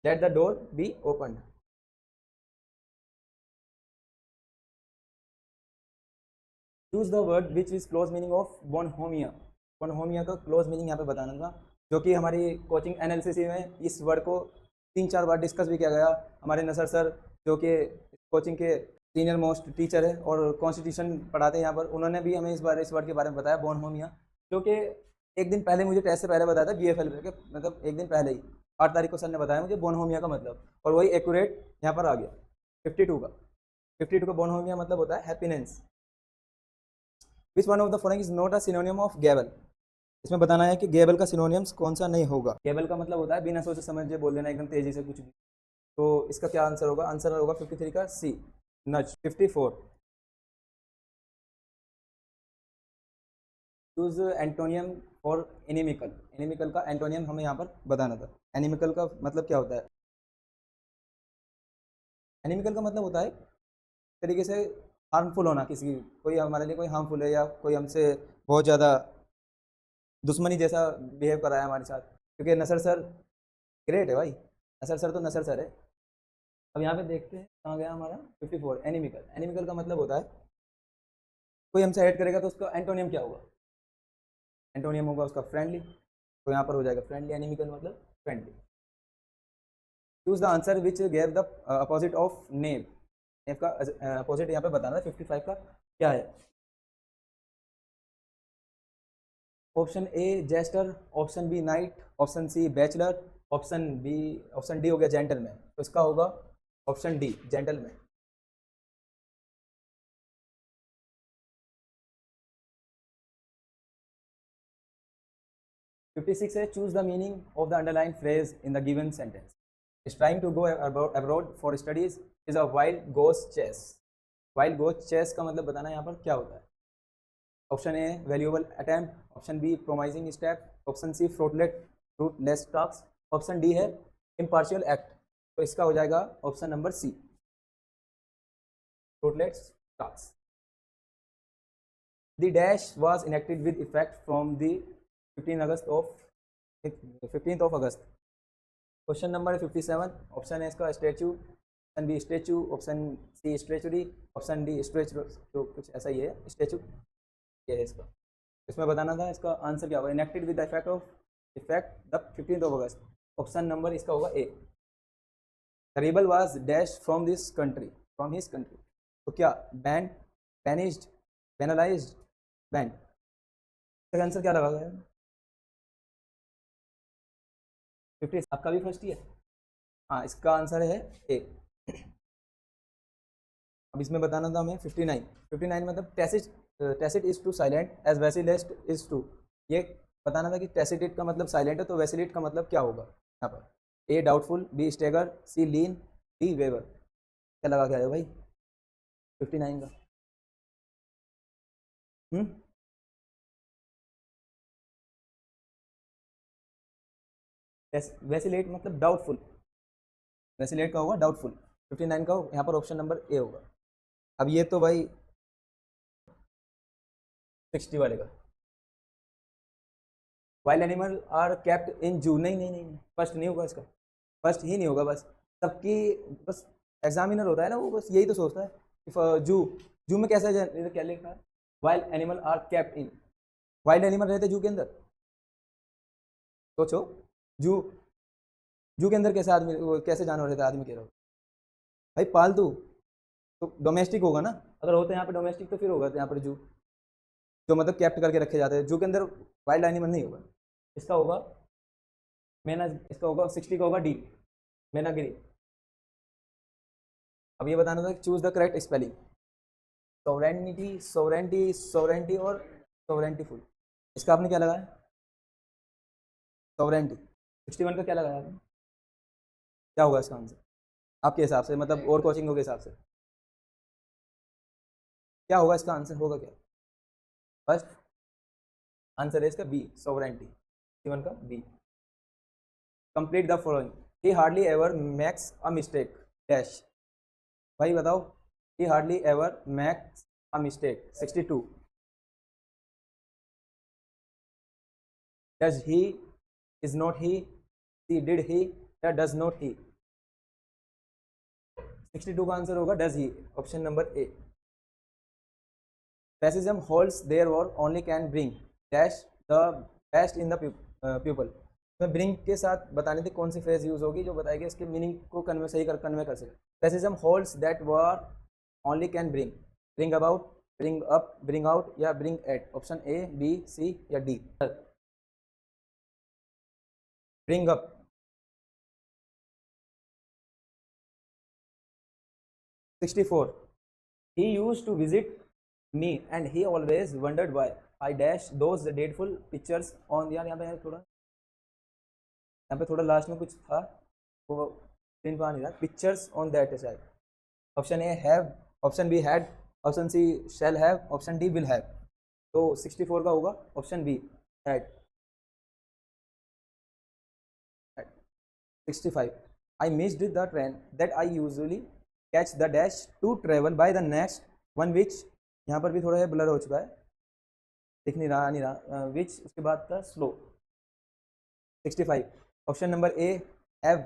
let the door be open. Choose the word which is close meaning of बोनहोमिया। बोनहोमिया का close meaning यहाँ पे बताना था, जो कि हमारी कोचिंग एनालिसिस में इस वर्ड को 3-4 बार डिस्कस भी किया गया। हमारे नसर सर जो कि कोचिंग के सीनियर मोस्ट टीचर है और कॉन्स्टिट्यूशन पढ़ाते हैं यहाँ पर, उन्होंने भी हमें इस वर्ड के बारे में बताया बोनहोमिया, जो कि एक दिन पहले मुझे टेस्ट से पहले बताया था BFL के, मतलब एक दिन पहले ही 8 तारीख को सर ने बताया मुझे बोनहोमिया का मतलब, और वही एक्यूरेट यहाँ पर आ गया। 52 का बोनहोमिया मतलब होता है happiness. Which one of the following is not a सिनोनियम of Gable. इसमें बताना है कि गेबल का सिनोनियम्स कौन सा नहीं होगा। गेबल का मतलब होता है बिना सोचे समझे बोल देना, एकदम तेजी से कुछ भी। तो इसका क्या आंसर होगा, आंसर होगा 53 का सी, नज। 54, चूज एंटोनियम और एनिमिकल। एनिमिकल का एंटोनियम हमें यहाँ पर बताना था। एनिमिकल का मतलब क्या होता है, एनिमिकल का मतलब होता है तरीके से हार्मफुल होना, किसी की, कोई हमारे लिए कोई हार्मफुल है या कोई हमसे बहुत ज़्यादा दुश्मनी जैसा बिहेव कर रहा है हमारे साथ। क्योंकि नसर सर ग्रेट है भाई, नसर सर तो नसर सर है। अब यहाँ पे देखते हैं कहाँ गया हमारा 54, एनिमिकल। एनिमिकल का मतलब होता है कोई हमसे हेट करेगा तो उसका एंटोनियम क्या होगा, एंटोनियम होगा उसका फ्रेंडली। तो यहाँ पर हो जाएगा फ्रेंडली, एनिमिकल मतलब friendly. Choose the answer which gave the opposite of naive. Naive का अपोजिट यहाँ पे बताना है 55 का क्या है। Option A jester, option B knight, option C bachelor, option D हो गया जेंटलमैन। तो इसका होगा ऑप्शन डी जेंटलमैन। 56 है, choose the meaning of the underline phrase in the given sentence. Is trying to go abroad for studies is a wild goose chase. Wild goose chase का मतलब बताना है यहाँ पर क्या होता है। Option A valuable attempt, option B promising step, option C fruitless talks, option D है इम्पार्शियल एक्ट। तो इसका हो जाएगा option number C, fruitless talks. The dash was enacted with effect from the 15th of August. Question number 57, option है इसका statue, option B statue, option C statuary, option D stretch, तो कुछ ऐसा ही है स्टैचू, ये है इसका। इसमें बताना था इसका आंसर क्या होगा, enacted with the effect the 15th of August। Option number इसका होगा A. The rebel was dash from this country, from his country. तो क्या बैंड, बैनिज्ड, पेनलाइज्ड, बैंड। इसका आंसर क्या लगा गया 50, आपका भी फर्स्ट ही है। हाँ इसका आंसर है ए। अब इसमें बताना था हमें 59। 59 मतलब tacit is to silent as vacillate is to. ये बताना था कि टैसिट का मतलब साइलेंट है, तो वेसिलेट का मतलब क्या होगा यहाँ पर। ए डाउटफुल, बी स्टेगर, सी लीन, डी वेवर। क्या लगा के आए हो भाई 59 का? वेसिलेट मतलब डाउटफुल, वेसिलेट का होगा डाउटफुल। 59 का यहाँ पर ऑप्शन नंबर ए होगा। अब ये तो भाई 60 वाले का, wild animal are kept in zoo. नहीं नहीं नहीं, फर्स्ट नहीं होगा इसका, फर्स्ट ही नहीं होगा। बस सबकी बस एग्जामिनर होता है ना, वो बस यही तो सोचता है कि जू, जू में कैसा क्या लिखा है, wild animal are kept in. Wild animal रहते जू के अंदर, सोचो जू, जू के अंदर कैसे आदमी, कैसे जानवर रहता है आदमी कह रहा हो भाई, पालतू। तो डोमेस्टिक होगा ना, अगर होते हैं यहाँ पे डोमेस्टिक तो फिर होगा यहाँ पर जू, जो मतलब कैप्ट करके रखे जाते हैं। जू के अंदर वाइल्ड एनिमल नहीं होगा। इसका होगा मैना, इसका होगा 60 का होगा डी, मैनागिरी। अब ये बताना था choose the correct spelling. Sovereignty, sovereignty, sovereignty और सोवरेंटीफुल। इसका आपने क्या लगाया? सोवरेंटी। 61 का क्या लगाया आपने? क्या होगा इसका आंसर आपके हिसाब से, मतलब और कोचिंगों के हिसाब से क्या होगा इसका आंसर? होगा क्या? फर्स्ट आंसर है इसका बी, सोवरेंटी। 61 का B. Complete the following, he hardly ever makes a mistake dash. भाई बताओ, he hardly ever makes a mistake. 62, does he, is not he, C did he, या डज नॉट ही। 62 का answer होगा does he, option number A. Pacifism holds there or only can bring dash the best in the people. मैं bring के साथ बताने थी कौन सी phrase use होगी जो बताएगी इसके मीनिंग को कन्वे सही कर कन्वे कर सके। Pacifism holds that war only can bring, bring about, bring up, bring out या bring at. Option A, B, C या D. Bring up. Sixty four, he used to visit me and he always wondered why I dash those dreadful pictures on। यार यहाँ पे थोड़ा last में कुछ था वो स्क्रीन पर आ नहीं रहा। Pictures on that side. Option A have, option B had, option C shall have, option D will have. तो 64 का होगा option B, had. 65, I missed the train that I usually catch the dash to travel by the next one which, यहाँ पर भी थोड़ा है blur हो चुका है, दिख नहीं रहा, नहीं रहा, which उसके बाद था slow. 65, option number A have,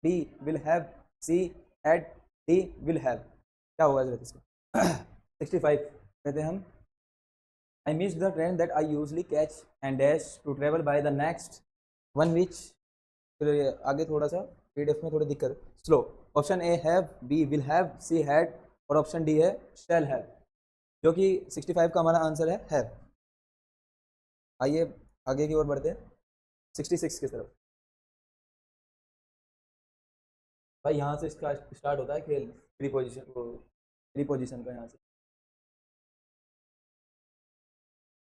B will have, C had, D will have. क्या होगा इसका? 65 कहते हैं हम, I missed the train that I usually catch and dash to travel by the next one which, फिर आगे थोड़ा सा पीडीएफ में थोड़ी दिक्कत, slow. Option A have, B will have, C had और ऑप्शन डी है शैल हैव, जो कि 65 का हमारा आंसर है हैव। आइए आगे की ओर बढ़ते हैं 66 की तरफ। भाई यहाँ से इसका स्टार्ट होता है खेल, प्रीपोजिशन का। यहाँ से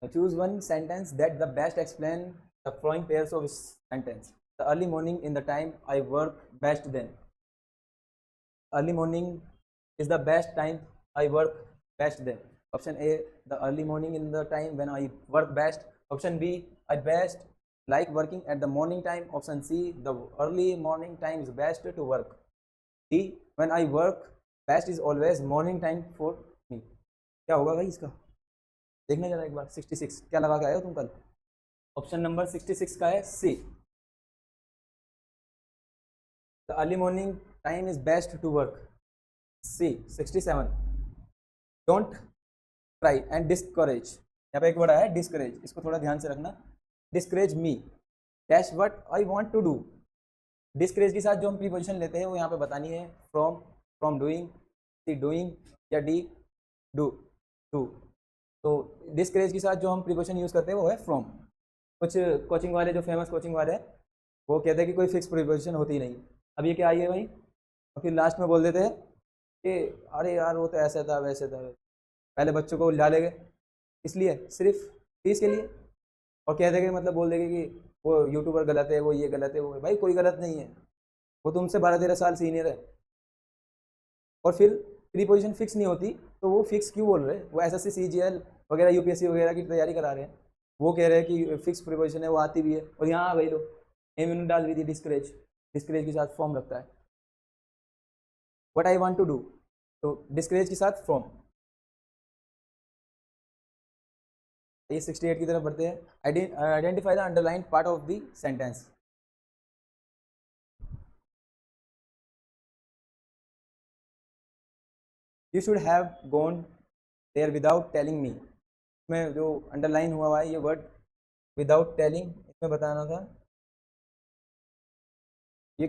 choose one sentence that the best explain the following pairs of sentence. The early morning in the time I work best then. Early morning is the best time I work best then. Option A, the early morning in the time when I work best. Option B, I best like working at the morning time. Option C, the early morning time is best to work. D, when I work best is always morning time for me. क्या होगा भाई इसका? देखना जरा एक बार। 66 क्या लगा के आए हो तुम कल? ऑप्शन नंबर 66 का है सी, the early morning time is best to work. C, 67, don't try and discourage। यहाँ पे एक वर्ड आया है discourage, इसको थोड़ा ध्यान से रखना। discourage me dash what I want to do। discourage के साथ जो हम प्रीपोजिशन लेते हैं वो यहाँ पे बतानी है from, from doing, C doing या D do, do। तो discourage के साथ जो हम प्रीपोजिशन यूज़ करते हैं वो है from। कुछ कोचिंग वाले जो फेमस कोचिंग वाले हैं वो कहते हैं कि कोई फिक्स प्रीपोजिशन होती ही नहीं। अब ये क्या आई है भाई, और फिर लास्ट में बोल देते हैं कि अरे यार वो तो ऐसा था वैसे था, पहले बच्चों को डालेंगे इसलिए सिर्फ फीस के लिए, और कह देंगे मतलब बोल देंगे कि वो यूट्यूबर गलत है, वो ये गलत है, वो भाई कोई गलत नहीं है, वो तुमसे 12-13 साल सीनियर है। और फिर प्रीपोजिशन फिक्स नहीं होती तो वो फिक्स क्यों बोल रहे हैं? वो एसएससी सीजीएल वगैरह यूपीएससी वगैरह की तैयारी करा रहे हैं, वो कह रहे हैं कि फिक्स प्रीपोजिशन है, वो आती भी है। और यहाँ आ गई लो, एम डाल दी थी डिस्करेज, डिस्करेज के साथ फॉर्म रखता है, what I want to do, तो डिस्करेज के साथ फ्रॉम। ये 68 की तरफ बढ़ते हैं। Identify the underline part of the sentence. You should have gone there without telling me, इसमें जो अंडरलाइन हुआ है ये वर्ड विदाउट टेलिंग, इसमें बताना था ये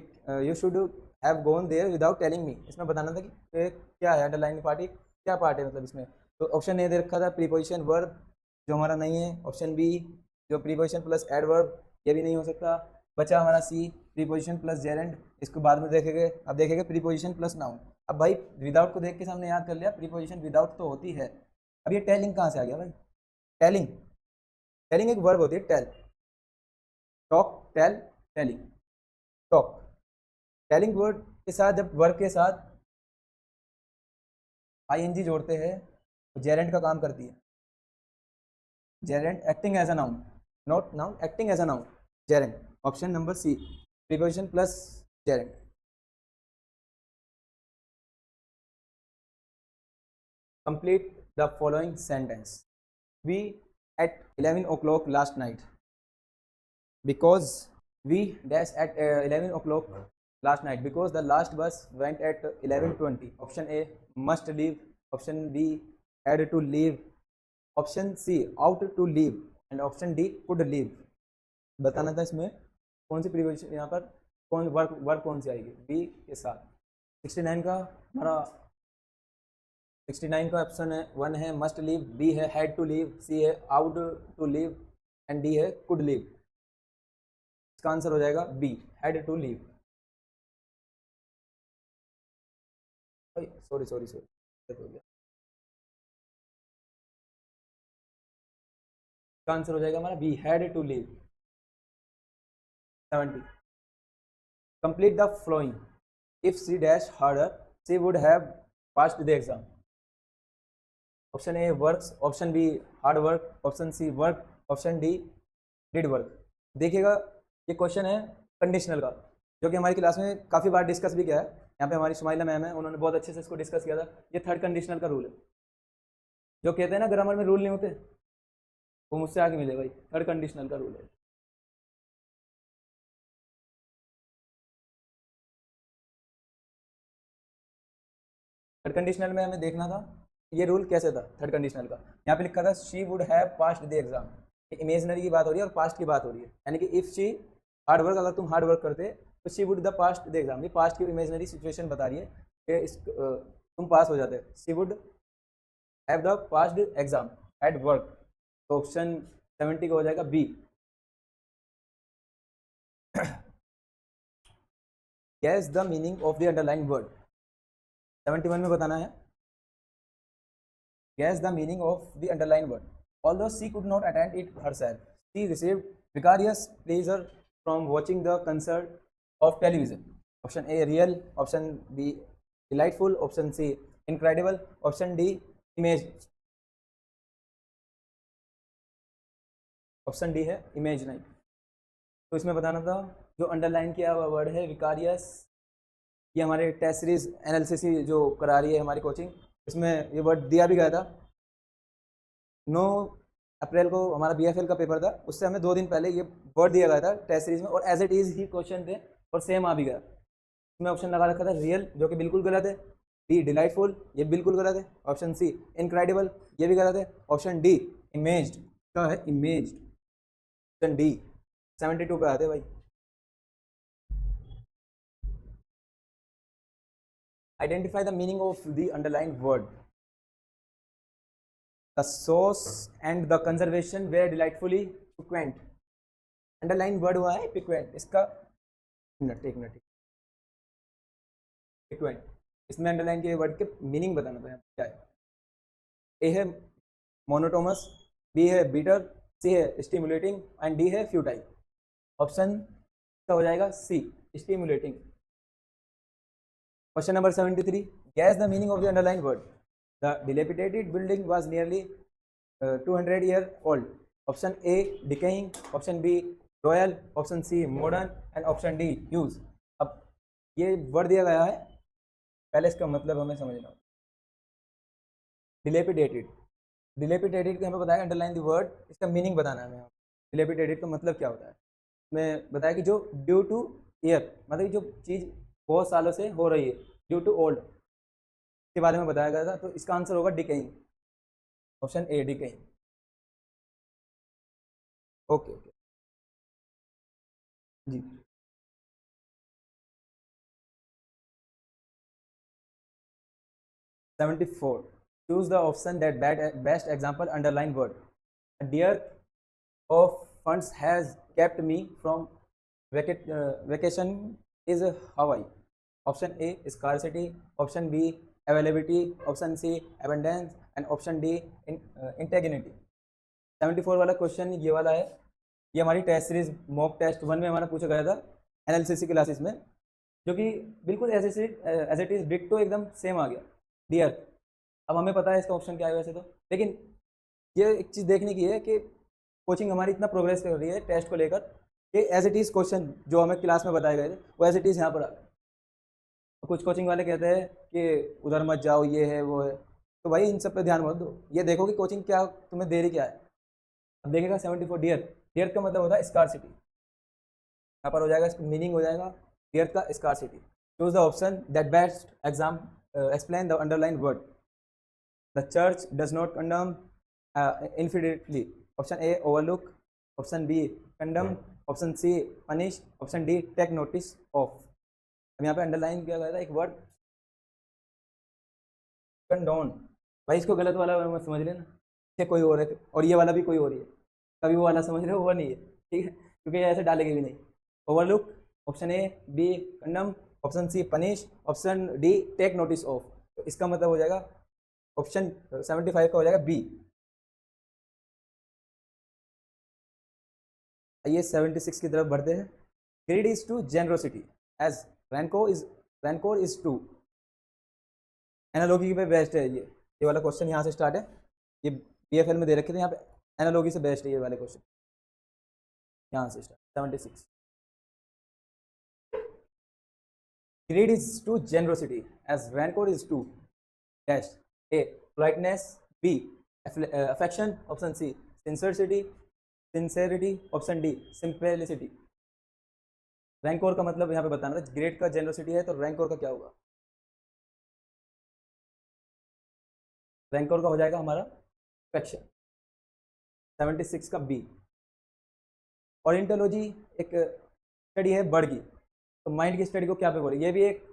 you should have gone there without telling me, इसमें बताना था कि क्या है अंडरलाइन पार्ट, क्या पार्ट है मतलब इसमें। तो ऑप्शन ए दे रखा था प्रीपोजिशन वर्ब, जो हमारा नहीं है। ऑप्शन बी जो प्रीपोजिशन प्लस एडवर्ब, ये भी नहीं हो सकता। बचा हमारा सी प्रीपोजिशन प्लस जेरेंड, इसको बाद में देखेंगे। अब देखेंगे प्रीपोजिशन प्लस नाउन। अब भाई विदाउट को देख के सामने याद कर लिया, प्रीपोजिशन विदाउट तो होती है। अब ये टेलिंग कहाँ से आ गया भाई? टेलिंग, टेलिंग एक वर्ब होती है, tell, talk, tell, telling, talk. Telling word के साथ जब वर्ब के साथ आईएनजी जोड़ते हैं तो जेरेंट का काम करती है। Gerund acting as a noun, not noun, acting as a noun, gerund. Option number C preposition plus gerund. Complete the following sentence. We at 11 o'clock last night because we dash at 11 o'clock last night because the last bus went at 11:20. Option A must leave, option B had to leave, option C out to leave, and option D could leave। बताना था इसमें कौन सी preposition, यहाँ पर कौन work work कौन सी आएगी B के साथ। 69 का हमारा 69 का ऑप्शन है 1 है मस्ट लीव, बी है हैड टू लीव, सी है ought to leave, and D है कुड लीव। इसका आंसर हो जाएगा B had to leave. Sorry sorry sorry, हो गया। इसका आंसर हो जाएगा हमारा B had to leave. 70 complete the following. If she dash harder she would have passed the exam. Option A works, option B hard work, option C work, option D did work. देखिएगा ये question है conditional का, जो कि हमारी class में काफ़ी बार discuss भी किया है। यहाँ पे हमारी शुमाइला मैम है, उन्होंने बहुत अच्छे से इसको डिस्कस किया था। ये थर्ड कंडीशनल का रूल है। जो कहते हैं ना ग्रामर में रूल नहीं होते, वो मुझसे आगे मिले भाई, थर्ड कंडीशनल का रूल है। थर्ड कंडीशनल में हमें देखना था ये रूल कैसे था। थर्ड कंडीशनल का यहाँ पे लिखा था she would have passed the exam. Imaginary की बात हो रही है और पास्ट की बात हो रही है, यानी कि इफ शी हार्ड वर्क, अगर तुम हार्ड वर्क करते तो she would the past the exam. ये पास्ट की इमेजनरी सिचुएशन बता रही है कि तुम पास हो जाते। She would have the passed exam at work. तो ऑप्शन 70 का हो जाएगा B. Guess the meaning of the underline word. 71 में बताना है guess the meaning of the underlined word. Although she could not attend it herself, she received vicarious pleasure from watching the concert of television. Option A real, option B delightful, option C incredible, option D image। Option D है imaginary. तो इसमें बताना था जो underline किया हुआ word है विकारियस, ये हमारे टेस्ट सीरीज एनालिसिस जो करा रही है हमारी कोचिंग, इसमें ये वर्ड दिया भी गया था। 9 अप्रैल को हमारा बीएफएल का पेपर था, उससे हमें 2 दिन पहले ये वर्ड दिया गया था टेस्ट सीरीज में, और एज इट इज़ ही क्वेश्चन थे और सेम आ भी गया। इसमें ऑप्शन लगा रखा था रियल, जो कि बिल्कुल गलत है। डी डिलाइटफुल, ये बिल्कुल गलत है। ऑप्शन सी इनक्रेडिबल, ये भी गलत है। ऑप्शन डी इमेज्ड, क्या है इमेज्ड। ऑप्शन डी 72 पे आते भाई। Identify the meaning of the underlined word. The source and the conservation were delightfully piquant. Underlined word हुआ है piquant, इसका एक मिनट piquant, इसमें अंडरलाइन किए वर्ड के मीनिंग बताना था क्या है। ए है मोनोटोमस, बी है बीटर, सी है स्टिमुलेटिंग एंड डी है फ्यूटाइल। ऑप्शन का हो जाएगा C, stimulating. Question number 73, guess the meaning of the underline word. The dilapidated building was nearly 200 year old. Option A decaying, option B royal, option C modern and option D use. अब ये word दिया गया है, पहले इसका मतलब हमें समझना होगा। डिलेपिडेटेड, डिलेपिडेटेड को हमें बताया अंडरलाइन द वर्ड, इसका मीनिंग बताना है हमें। डिलेपिडेटेड का मतलब क्या होता है, मैं बताया कि जो ड्यू टू ईयर, मतलब जो चीज़ बहुत सालों से हो रही है, ड्यू टू ओल्ड के बारे में बताया गया था। तो इसका आंसर होगा decaying, option A decaying. Okay okay जी। 74, choose the option that best example underline word. A dearth of funds has kept me from vacation is Hawaii. Option A scarcity, option B availability, option C abundance and option D integrity। 74 वाला question ये वाला है, ये हमारी test series mock test 1 में हमारा पूछा गया था एनालिसिस क्लासेस में, जो कि बिल्कुल एज इट इज डिक्टो एकदम सेम आ गया डियर। अब हमें पता है इसका ऑप्शन क्या है वैसे तो, लेकिन ये एक चीज़ देखने की है कि कोचिंग हमारी इतना प्रोग्रेस कर रही है टेस्ट को लेकर कि एज इट इज़ क्वेश्चन जो हमें क्लास में बताए गए थे वो एज इट इज़ यहाँ पर आ गए। कुछ कोचिंग वाले कहते हैं कि उधर मत जाओ, ये है वो है, तो भाई इन सब पे ध्यान मत दो, ये देखो कि कोचिंग क्या तुम्हें दे रही क्या है। अब देखेगा 74 डियर, डियर का मतलब होता है स्कार्सिटी, यहाँ पर हो जाएगा इसका मीनिंग हो जाएगा डियर का scarcity. Choose the option that best exam explain the underlined word. The church does not condemn infidelity. Option A overlook, option B condemn, option C punish, option D take notice of। अब यहाँ पे underline किया गया था एक word condone, भाई इसको गलत वाला मत समझ लेना, ये कोई और है और ये वाला भी कोई और ही है, कभी वो वाला समझ रहे हो वो नहीं है, ठीक है, क्योंकि ऐसे डालेंगे भी नहीं। Overlook, option A B condemn, option C punish, option D take notice of. तो इसका मतलब हो जाएगा ऑप्शन 75 का हो जाएगा बी। आइए 76 की तरफ बढ़ते हैं। Greed is to generosity as rancour is to. Analogy पे बेस्ट है ये वाला क्वेश्चन यहाँ से स्टार्ट है, ये बीएफएल में दे रखे थे, यहाँ पे एनालॉगी से बेस्ट है ये वाले क्वेश्चन, यहाँ से start 76। Greed is to generosity as rancor is to dash A politeness, B affection, option C sincerity, option D simplicity। रैंकोर का मतलब यहाँ पे बताना था, ग्रेड का जेनरोसिटी है तो रैंकोर का क्या होगा, रैंकोर का हो जाएगा हमारा अफेक्शन। 76 का बी। ओरिएंटोलॉजी एक स्टडी है बर्ड की, तो माइंड की स्टडी को क्या पे बोले, ये भी एक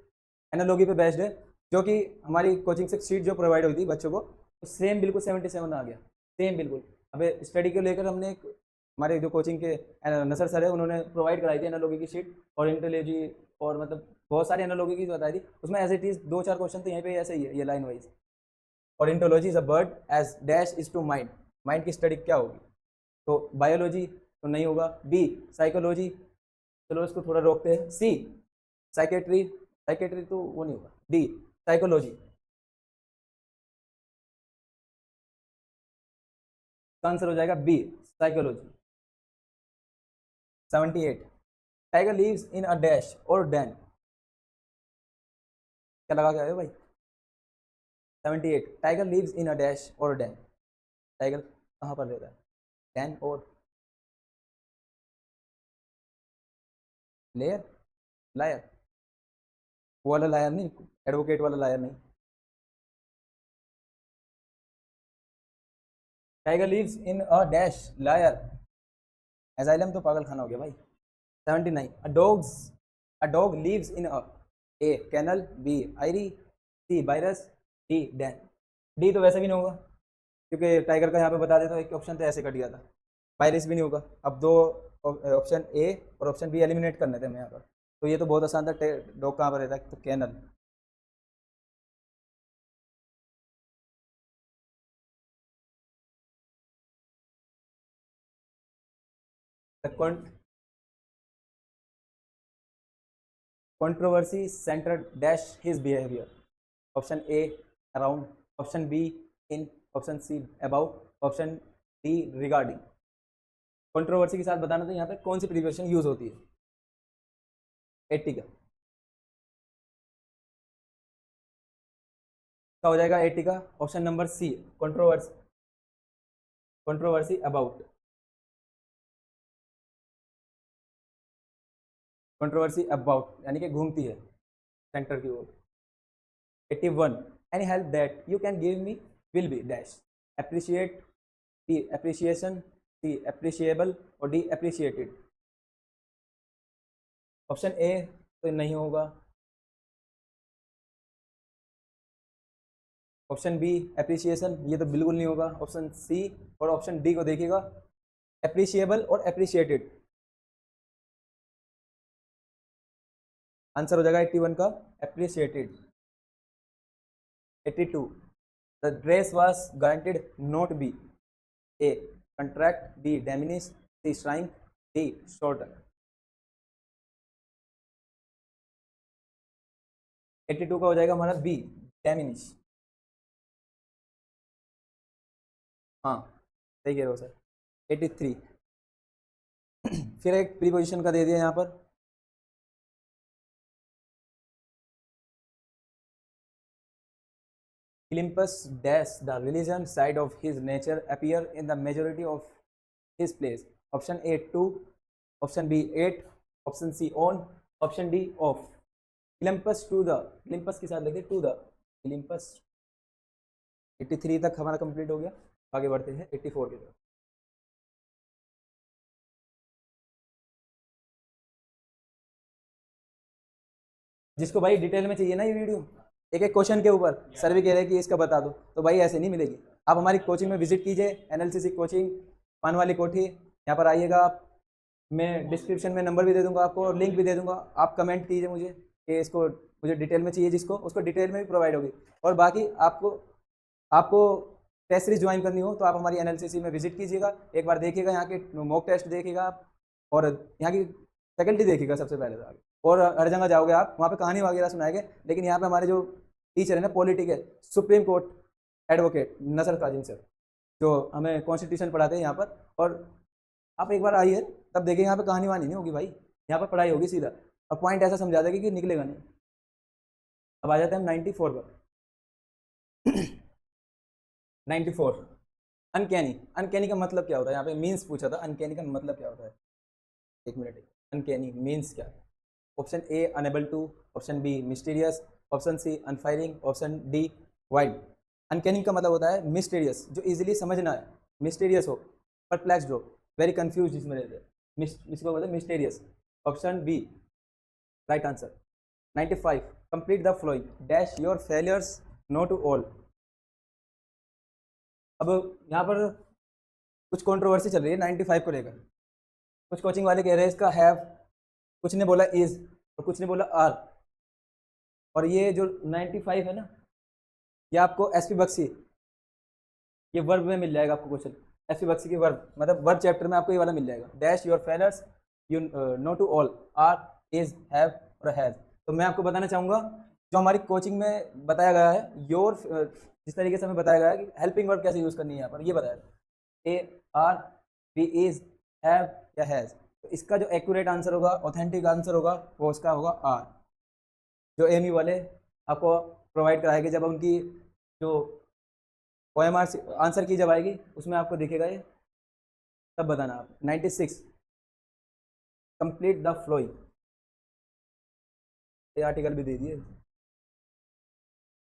एनालॉगी पे बेस्ड है, जो कि हमारी कोचिंग से शीट जो प्रोवाइड हुई थी बच्चों को, तो सेम बिल्कुल 77 आ गया, सेम बिल्कुल। अबे स्टडी को लेकर हमने एक हमारे जो कोचिंग के नसर सर है उन्होंने प्रोवाइड कराई थी एनालॉगी की शीट, ओरिएंटोलॉजी और मतलब बहुत सारी एनालॉगी की बताई थी, उसमें एज इट इज 2-4 क्वेश्चन तो यहीं पे ऐसे ही है, ये line wise. Ornithology is a bird as dash is to mind, mind की स्टडी क्या होगी, तो बायोलॉजी तो नहीं होगा, बी साइकोलॉजी, चलो इसको थोड़ा रोकते हैं, सी साइकेट्री तो वो नहीं होगा, डी साइकोलॉजी। आंसर हो जाएगा B psychology. 78 tiger lives in a dash or den, क्या लगा क्या है भाई, 78 tiger lives in a dash or den, tiger कहाँ पर रहता है, डैन और लेयर, लायर, वो वाला लायर नहीं, एडवोकेट वाला लायर नहीं। Tiger lives in a dash lair, asylum तो पागल खाना हो गया भाई। 79 a dog lives in a A kennel, B eyrie, C virus, D den. D तो वैसे भी नहीं होगा क्योंकि टाइगर का यहाँ पे बता देता, एक ऑप्शन तो ऐसे कट गया था, वायरस भी नहीं होगा। अब दो ऑप्शन ए और ऑप्शन बी एलिमिनेट करने थे हमें यहाँ पर, तो ये तो बहुत आसान था, डॉग कहाँ पर रहता है, तो canal. controversy centered dash his behavior. Option A around, option B in, option C about, option D regarding. Controversy के साथ बताना था यहाँ पे कौन सी प्रीपोजिशन यूज होती है। 80 का हो जाएगा 80 का option number C controversy, controversy about, controversy about यानी कि घूमती है सेंटर की ओर। 81 any help that you can give me will be dash, appreciate, D appreciation, C appreciable और डी अप्रिशिएटेड। ऑप्शन ए तो नहीं होगा, ऑप्शन बी अप्रिसिएशन ये तो बिल्कुल नहीं होगा, ऑप्शन सी और ऑप्शन डी को देखिएगा अप्रिशिएबल और अप्रिशिएटेड। आंसर हो जाएगा 81 का appreciated. 82 the dress was guaranteed not B A contract, B diminish, C shrink, D shorter. 82 का हो जाएगा हमारा बी डैमिनिश। हाँ सही कह रहे हो सर। 83 फिर एक प्रीपोजिशन का दे दिया यहाँ पर, Olympus dash the religion side of his nature appear in the majority of his plays. Option A 2, option B 8, option C on, option D off. Olympus to the, Olympus के साथ लिखते to the Olympus। 83 तक हमारा complete हो गया, आगे बढ़ते हैं 84 की तरफ। जिसको भाई डिटेल में चाहिए ना ये वीडियो एक एक क्वेश्चन के ऊपर, सर भी कह रहे हैं कि इसका बता दो, तो भाई ऐसे नहीं मिलेगी। आप हमारी कोचिंग में विजिट कीजिए, एनएलसीसी कोचिंग पान वाली कोठी, यहाँ पर आइएगा आप। मैं डिस्क्रिप्शन में नंबर भी दे दूंगा आपको और लिंक भी दे दूंगा। आप कमेंट कीजिए मुझे कि इसको मुझे डिटेल में चाहिए, जिसको उसको डिटेल में भी प्रोवाइड होगी। और बाकी आपको टेस्ट सीरीज ज्वाइन करनी हो तो आप हमारी एनएलसीसी में विजिट कीजिएगा, एक बार देखिएगा यहाँ के मॉक टेस्ट देखिएगा आप, और यहाँ की फैकल्टी देखिएगा सबसे पहले तो आगे। और हर जगह जाओगे आप, वहाँ पे कहानी वगैरह सुनाएंगे, लेकिन यहाँ पे हमारे जो टीचर है ना पॉलिटिक है, सुप्रीम कोर्ट एडवोकेट नसर काजिम सर, जो हमें कॉन्स्टिट्यूशन पढ़ाते हैं यहाँ पर। और आप एक बार आइए तब देखिए, यहाँ पे कहानी वानी नहीं होगी भाई, यहाँ पर पढ़ाई होगी सीधा, और पॉइंट ऐसा समझा देगी कि निकलेगा नहीं। अब आ जाते हैं 94 पर। 94 अनकैनी। अनकैनी का मतलब क्या होता है, यहाँ पे मीन्स पूछा था, अनकैनी का मतलब क्या होता है। एक मिनट, अनकैनी मीन्स क्या है। Option A unable to, option B mysterious, option C unfailing, option D wild. Uncanny का मतलब होता है मिस्टीरियस, जो इजीली समझ ना आए, मिस्टीरियस हो, परप्लेक्स्ड हो, वेरी कंफ्यूज जिसमें रहते हैं, इसको बोलते हैं mysterious. Option B right answer. 95 complete the following dash your failures known to all. अब यहाँ पर कुछ कंट्रोवर्सी चल रही है 95 को लेकर। कुछ कोचिंग वाले कह रहे हैं इसका हैव, कुछ ने बोला इज, और कुछ ने बोला आर। और ये जो 95 है ना, ये आपको एसपी बख्शी, ये वर्ब में मिल जाएगा आपको क्वेश्चन। एसपी बख्शी की वर्ब मतलब वर्ब चैप्टर में आपको ये वाला मिल जाएगा, dash your failures you know to all, are, is, have और हैज। तो मैं आपको बताना चाहूँगा जो हमारी कोचिंग में बताया गया है, योर जिस तरीके से हमें बताया गया है कि हेल्पिंग वर्ब कैसे यूज़ करनी है, यहाँ पर ये बताया गया, ए, आर, बी, इज, हैव या हैज़। तो इसका जो एक्यूरेट आंसर होगा, ऑथेंटिक आंसर होगा, वो उसका होगा आर। जो एमई वाले आपको प्रोवाइड कराएंगे, जब उनकी जो OMR आंसर की जब आएगी उसमें आपको दिखेगा ये, तब बताना आप। 96 कंप्लीट द फ्लोइंग, ये आर्टिकल भी दे दिए।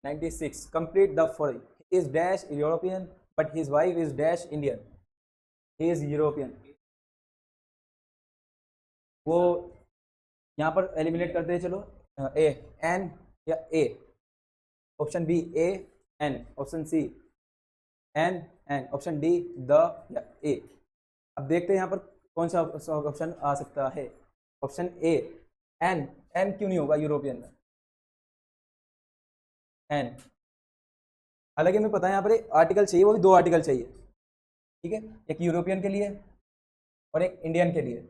96 complete the flowing, is dash European but his wife is dash Indian, he is European. वो यहाँ पर एलिमिनेट करते हैं, चलो ए एन या a, option B a an, option C an an, option D the या ए। अब देखते हैं यहाँ पर कौन सा ऑप्शन आ सकता है। ऑप्शन ए एन, एन क्यों नहीं होगा यूरोपियन में, एन। हालांकि हमें पता है यहाँ पर आर्टिकल चाहिए, वो भी 2 आर्टिकल चाहिए, ठीक है, एक यूरोपियन के लिए और एक इंडियन के लिए।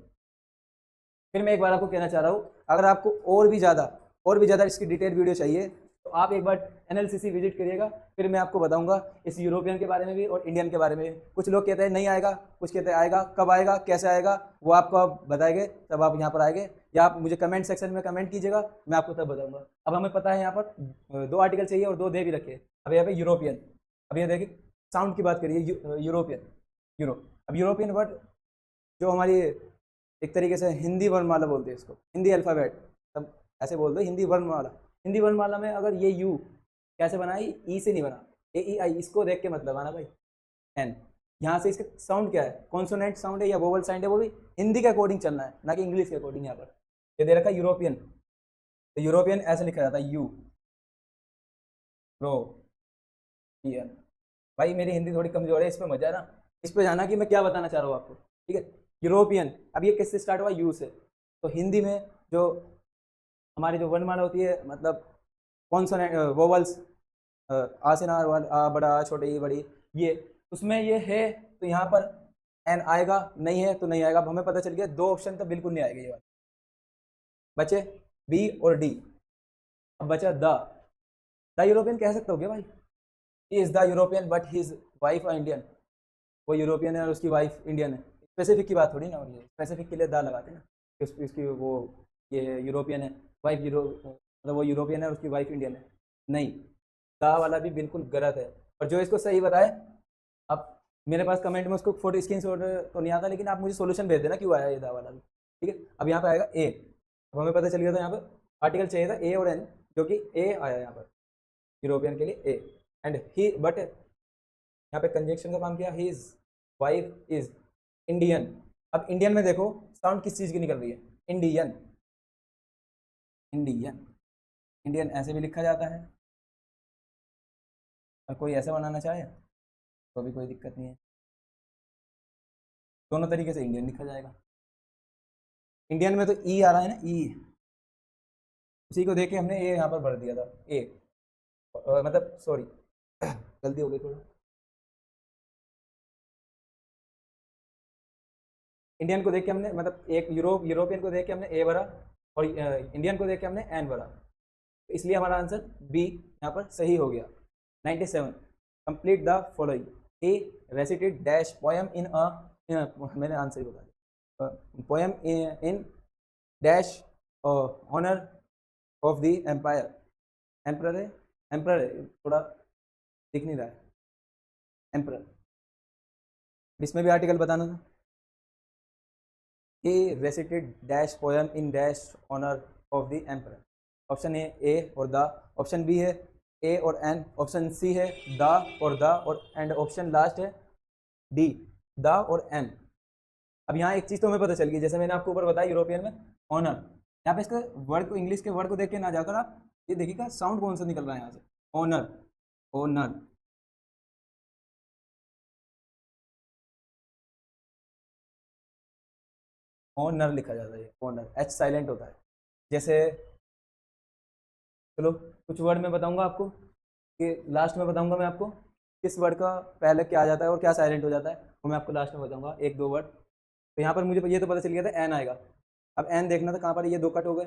फिर मैं एक बार आपको कहना चाह रहा हूँ, अगर आपको और भी ज़्यादा इसकी डिटेल वीडियो चाहिए तो आप एक बार NLCC विजिट करिएगा, फिर मैं आपको बताऊंगा इस यूरोपियन के बारे में भी और इंडियन के बारे में भी। कुछ लोग कहते हैं नहीं आएगा, कुछ कहते हैं आएगा, कब आएगा कैसे आएगा वो आपको आप बताएंगे, तब आप यहाँ पर आएंगे, या आप मुझे कमेंट सेक्शन में कमेंट कीजिएगा, मैं आपको तब बताऊंगा। अब हमें पता है यहाँ पर 2 आर्टिकल चाहिए और 2 दे भी रखे। अब यहाँ पे यूरोपियन, अब ये देखिए साउंड की बात करिए, यूरोपियन, अब यूरोपियन वर्ड जो हमारी एक तरीके से हिंदी वर्णमाला बोलते हैं इसको, हिंदी अल्फ़ाबेट, तब ऐसे बोल दो हिंदी वर्णमाला। हिंदी वर्णमाला में अगर ये यू कैसे बना, ई से नहीं बना, AEI, इसको देख के मतलब आना भाई एन। यहाँ से इसका साउंड क्या है, कॉन्सोनेंट साउंड है या वोवल साउंड है, वो भी हिंदी के अकॉर्डिंग चलना है, ना कि इंग्लिश के अकॉर्डिंग। यहाँ पर ये दे रखा है यूरोपियन, तो यूरोपियन ऐसे लिखा जाता है यूरोपियन। भाई मेरी हिंदी थोड़ी कमजोर है, इस पर मजा है ना, इस पर जाना कि मैं क्या बताना चाह रहा हूँ आपको, ठीक है। यूरोपियन, अब ये किससे स्टार्ट हुआ, यू से। तो हिंदी में जो हमारी जो वर्णमाला होती है, मतलब कॉन्सोनेंट वोवल्स, आ से ना, आ बड़ा, आ छोटे, ई बड़ी, ये उसमें ये है तो यहाँ पर एन आएगा, नहीं है तो नहीं आएगा। अब हमें पता चल गया 2 ऑप्शन तो बिल्कुल नहीं आएगा, ये वाला बचे बी और डी। अब बचा द यूरोपियन कह सकते हो क्या भाई, he is the European but his wife are Indian, वो यूरोपियन है और उसकी वाइफ इंडियन है। स्पेसिफिक की बात थोड़ी ना हो रही है, स्पेसिफिक के लिए द लगाते हैं ना, उसकी वो ये यूरोपियन है, वाइफ मतलब वो यूरोपियन है और उसकी वाइफ इंडियन है, नहीं, दा वाला भी बिल्कुल गलत है। और जो इसको सही बताए, अब मेरे पास कमेंट में उसको फोटो स्क्रीनशॉट तो नहीं आता, लेकिन आप मुझे सॉल्यूशन भेज देना क्यों आया ये दा वाला भी, ठीक है। अब यहाँ पे आएगा ए, अब हमें पता चल गया था यहाँ पर आर्टिकल चाहिए था ए और एन, जो कि ए आया यहाँ पर यूरोपियन के लिए ए, एंड ही, बट यहाँ पे कंजंक्शन का काम किया, हिज वाइफ इज इंडियन। अब इंडियन में देखो साउंड किस चीज़ की निकल रही है, इंडियन, इंडियन, इंडियन ऐसे भी लिखा जाता है, और कोई ऐसे बनाना चाहे तो भी कोई दिक्कत नहीं है, दोनों तरीके से इंडियन लिखा जाएगा। इंडियन में तो ई आ रहा है ना, ई, उसी को देख के हमने ए यहाँ पर भर दिया था, ए, मतलब सॉरी गलती हो गई थोड़ा, इंडियन को देख के हमने, मतलब एक यूरोपियन को देख के हमने ए भरा और इंडियन को देख के हमने एन भरा, तो इसलिए हमारा आंसर बी यहाँ पर सही हो गया। 97, complete the following, he recited dash poem in a, मैंने आंसर ही बता दिया, poem in dash honour of the empire, emperor है, एम्परर है, थोड़ा दिख नहीं रहा है, एम्परर, इसमें भी आर्टिकल बताना था, he recited dash poem in dash honor of the emperor। Option A और द, ऑप्शन बी है ए और एन, ऑप्शन सी है द और द, और एंड ऑप्शन लास्ट है डी, द और एन। अब यहाँ एक चीज़ तो हमें पता चल गई, जैसे मैंने आपको ऊपर बताया यूरोपियन में ऑनर, यहाँ पे इसका वर्ड को, इंग्लिश के वर्ड को देख के ना जाकर आप ये देखिएगा साउंड कौन सा निकल रहा है यहाँ से, ऑनर, ऑनर, ऑनर लिखा जाता है, ऑनर, एच साइलेंट होता है। जैसे चलो कुछ वर्ड में बताऊंगा आपको, कि लास्ट में बताऊंगा मैं आपको किस वर्ड का पहले क्या आ जाता है और क्या साइलेंट हो जाता है, वो मैं आपको लास्ट में बताऊंगा 1-2 वर्ड। तो यहाँ पर मुझे ये तो पता चल गया था एन आएगा, अब एन देखना था कहाँ पर, ये 2 कट हो गए,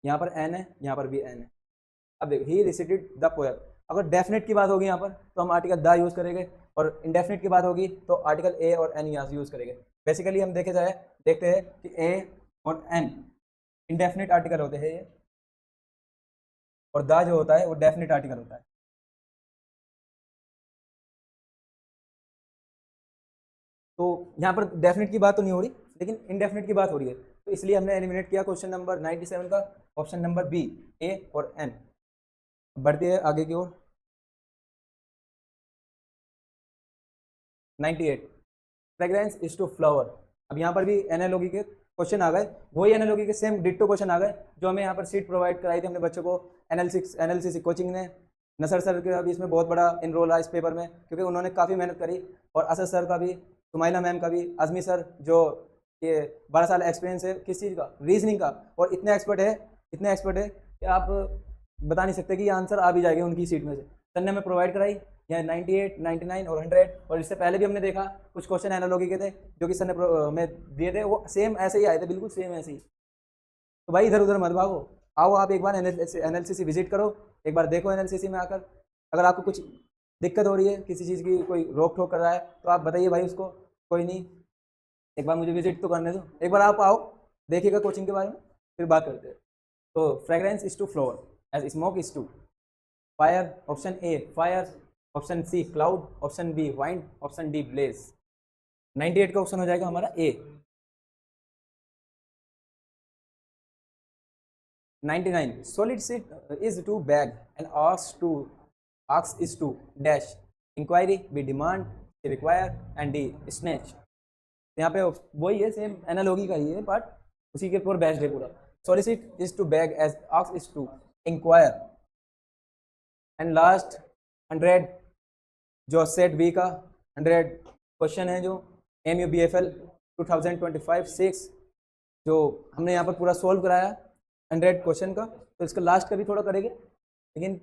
यहाँ पर एन है, यहाँ पर भी एन है। अब देखो ही रिसिटेड द पोएम, अगर डेफिनेट की बात होगी यहाँ पर तो हम आर्टिकल द यूज़ करेंगे, और इंडेफिनेट की बात होगी तो आर्टिकल ए और एन यहाँ से यूज़ करेंगे। बेसिकली हम देखते हैं कि ए और एन इंडेफिनेट आर्टिकल होते हैं ये, और द जो होता है वो डेफिनेट आर्टिकल होता है। तो यहाँ पर डेफिनेट की बात तो नहीं हो रही, लेकिन इनडेफिनेट की बात हो रही है, तो इसलिए हमने एलिमिनेट किया क्वेश्चन नंबर 97 का ऑप्शन नंबर बी, ए और एन। बढ़ती है आगे की ओर। 98, फ्रेग्रेंस इज टू फ्लावर। अब यहाँ पर भी एनालॉगी के क्वेश्चन आ गए, वही एनालॉगी के सेम डिट्टो क्वेश्चन आ गए जो हमें यहाँ पर सीट प्रोवाइड कराई थी हमने बच्चों को एनएलसीसी कोचिंग ने। नसर सर का भी इसमें बहुत बड़ा इनरोल है इस पेपर में, क्योंकि उन्होंने काफ़ी मेहनत करी, और असद सर का भी, सुमाइला मैम का भी, आजमी सर जो ये 12 साल एक्सपीरियंस है किस चीज़ का, रीजनिंग का, और इतने एक्सपर्ट है कि आप बता नहीं सकते कि ये आंसर आ भी जाएगा उनकी सीट में से। सर ने हमें प्रोवाइड कराई, यहाँ 98, 99 और 100, और इससे पहले भी हमने देखा कुछ क्वेश्चन एनालॉगी के थे जो कि सर ने हमें दिए थे, वो सेम ऐसे ही आए थे, बिल्कुल सेम ऐसे ही। तो भाई इधर उधर मत भागो, आओ आप एक बार एनएलसीसी विजिट करो, एक बार देखो एनएलसीसी में आकर। अगर आपको कुछ दिक्कत हो रही है, किसी चीज़ की कोई रोक टोक कर रहा है, तो आप बताइए भाई उसको, कोई नहीं, एक बार मुझे विजिट तो करने दो, एक बार आप आओ, देखिएगा कोचिंग के बारे में, फिर बात करते हैं। तो fragrance is to flower as smoke is to fire, option A fire, option C cloud, option B wind, option D blaze. 98 का ऑप्शन हो जाएगा हमारा ए। 99 solid seed is to bag and ask is to dash, inquiry be demand, require and d snatch। यहाँ पे वही है, same analogy का ही है पार्ट, उसी के ऊपर बेस्ड है पूरा। solicit is to beg as ask is to inquire, and last 100 जो सेट बी का 100 क्वेश्चन है जो MUBFL 2025-6 जो हमने यहाँ पर पूरा सॉल्व कराया 100 क्वेश्चन का। तो इसका लास्ट का भी थोड़ा करेंगे, लेकिन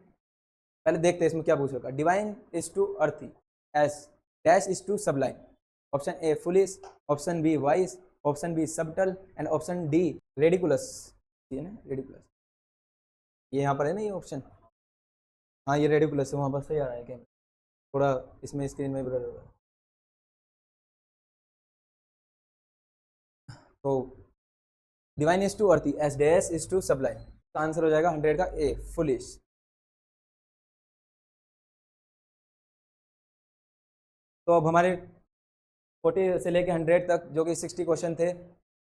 पहले देखते हैं इसमें क्या पूछ रखा। Divine is to earthy as dash is to sublime, option A foolish, option B wise, option B subtle and option D ridiculous. ये ना रेडिकुलस, ये यहाँ पर है ना ये ऑप्शन, हाँ ये रेडिकुलस है, वहाँ पर सही आ रहा है क्या, थोड़ा इसमें स्क्रीन में ब्लर हो रहा है। तो divine is to earthy as dash is to sublime, तो आंसर हो जाएगा 100 का ए फुलिश। तो अब हमारे 40 से लेके 100 तक जो कि 60 क्वेश्चन थे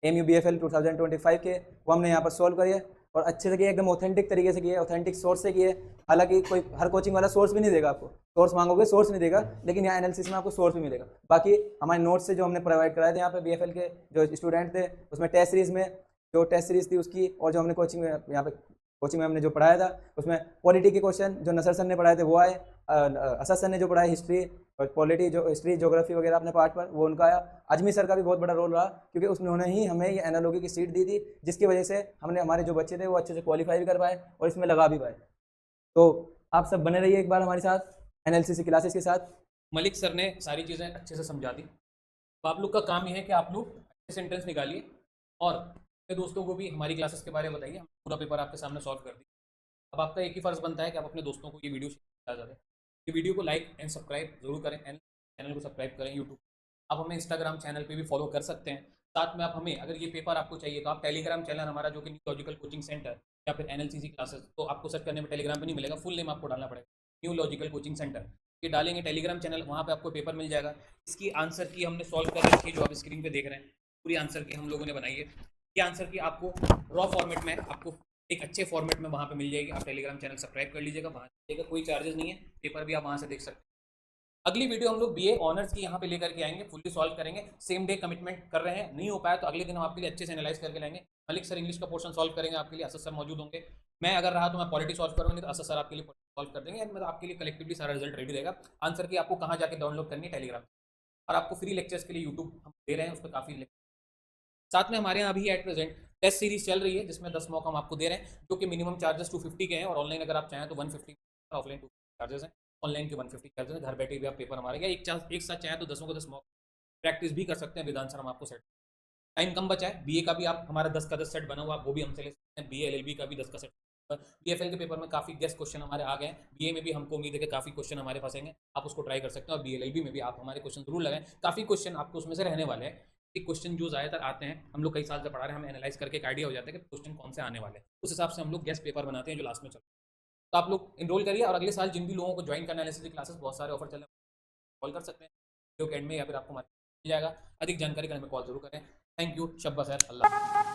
MUBFL 2025 के, वो हमने यहाँ पर सॉल्व करिए और अच्छे से किए, एकदम ऑथेंटिक तरीके से किए, ऑथेंटिक सोर्स से किए। हालांकि कोई हर कोचिंग वाला सोर्स भी नहीं देगा आपको, सोर्स मांगोगे सोर्स नहीं देगा, लेकिन यहाँ एनालिसिस में आपको सोर्स भी मिलेगा। बाकी हमारे नोट्स से जो हमने प्रोवाइड कराए थे यहाँ पे BFL के जो स्टूडेंट थे, उसमें टेस्ट सीरीज में जो टेस्ट सीरीज थी उसकी, और जो हमने कोचिंग में यहाँ पे कोचिंग में हमने जो पढ़ाया था उसमें पॉलिटी के क्वेश्चन जो नसर सर ने पढ़ाए थे वो आए, असद सर ने जो पढ़ाया हिस्ट्री और पॉलिटी जो हिस्ट्री ज्योग्राफी वगैरह अपने पार्ट पर, वो उनका आया। अजमी सर का भी बहुत बड़ा रोल रहा, क्योंकि उन्होंने ही हमें ये एनालॉगी की सीट दी थी, जिसकी वजह से हमने हमारे जो बच्चे थे वो अच्छे से क्वालिफाई भी कर पाए और इसमें लगा भी पाए। तो आप सब बने रहिए एक बार हमारे साथ एनएलसीसी क्लासेस के साथ। मलिक सर ने सारी चीज़ें अच्छे से समझा दी। अब आप लोग का काम यह है कि आप लोग अच्छे सेंटेंस निकालिए और अपने दोस्तों को भी हमारी क्लासेस के बारे में बताइए। हम पूरा पेपर आपके सामने सॉल्व कर दी। अब आपका एक ही फ़र्ज़ बनता है कि आप अपने दोस्तों को ये वीडियो शेयर करें। ये वीडियो को लाइक एंड सब्सक्राइब जरूर करें, चैनल को सब्सक्राइब करें यूट्यूब। आप हमें इंस्टाग्राम चैनल पे भी फॉलो कर सकते हैं। साथ में आप हमें, अगर ये पेपर आपको चाहिए तो आप टेलीग्राम चैनल हमारा जो कि न्यू लॉजिकल कोचिंग सेंटर या फिर एनएलसीसी क्लासेस, तो आपको सर्च करने में टेलीग्राम पे नहीं मिलेगा, फुल नेम आपको डालना पड़ेगा, न्यू लॉजिकल कोचिंग सेंटर। ये डालेंगे टेलीग्राम चैनल, वहाँ पे आपको पेपर मिल जाएगा। इसकी आंसर की हमने सॉल्व कर रखी है, जो आप स्क्रीन पे देख रहे हैं, पूरी आंसर की हम लोगों ने बनाई है। ये आंसर की आपको रॉ फॉर्मेट में, आपको एक अच्छे फॉर्मेट में वहाँ पे मिल जाएगी। आप टेलीग्राम चैनल सब्सक्राइब कर लीजिएगा, वहाँ से कोई चार्जेस नहीं है, पेपर भी आप वहाँ से देख सकते हैं। अगली वीडियो हम लोग BA ऑनर्स की यहाँ पे लेकर के आएंगे, फुल्ली सॉल्व करेंगे। सेम डे कमिटमेंट कर रहे हैं, नहीं हो पाया तो अगले दिन हम आपके लिए अच्छे से एनालाइज करके लाएंगे। मलिक सर इंग्लिश का पोर्शन सॉल्व करेंगे आपके लिए, असद सर मौजूद होंगे। मैं अगर रहा तो मैं पॉलिटी सॉल्व करूँगी, तो असद सर आपके लिए सॉल्व कर देंगे। मतलब आपके लिए कलेक्टिवली सारा रिजल्ट रेडी रहेगा। आंसर की आपको कहाँ जाके डाउनलोड करनी है, टेलीग्राम। और आपको फ्री लेक्चर्स के लिए यूट्यूब हम दे रहे हैं, उस पर काफ़ी साथ में हमारे यहाँ अभी एट प्रेजेंट टेस्ट सीरीज चल रही है, जिसमें 10 मॉक हम आपको दे रहे हैं, जो कि मिनिमम चार्जेस 250 के हैं, और ऑनलाइन अगर आप चाहें तो 150, ऑफलाइन 2 चार्जेस हैं, ऑनलाइन के 150 चार्जेस हैं। घर बैठे भी आप पेपर हमारे, या एक साथ चाहें तो 10 को 10 मॉक प्रैक्टिस भी कर सकते हैं। विद आंसर हम आपको सेट, टाइम कम बचा है। BA का भी आप हमारा 10 का 10 सेट बना हुआ, आप वो भी हमसे ले सकते हैं। BA LLB का भी 10 का सेट। BFL के पेपर में काफ़ी गेस्ट क्वेश्चन हमारे आ गए हैं। BA में भी हमको उम्मीद है कि काफ़ी क्वेश्चन हमारे फंसेंगे, आप उसको ट्राई कर सकते हैं। और BA LLB में भी आप हमारे क्वेश्चन जरूर लगाएं, काफ़ी क्वेश्चन आपको उसमें से रहने वाले हैं। कि क्वेश्चन जो ज़्यादातर आते हैं, हम लोग कई साल से पढ़ा रहे हैं, हमें एनालाइज करके एक आइडिया हो जाता है कि क्वेश्चन कौन से आने वाले हैं, उस हिसाब से हम लोग गेस्ट पेपर बनाते हैं जो लास्ट में चलते हैं। तो आप लोग इनरोल करिए, और अगले साल जिन भी लोगों को ज्वाइन करना है एनालिसिस क्लासेस, बहुत सारे ऑफर चल रहे हैं, कॉल कर सकते हैं वीडियो के एंड में, या फिर आपको मिल जाएगा। अधिक जानकारी के लिए हमें कॉल जरूर करें। थैंक यू, शब्बा सर, अल्लाह।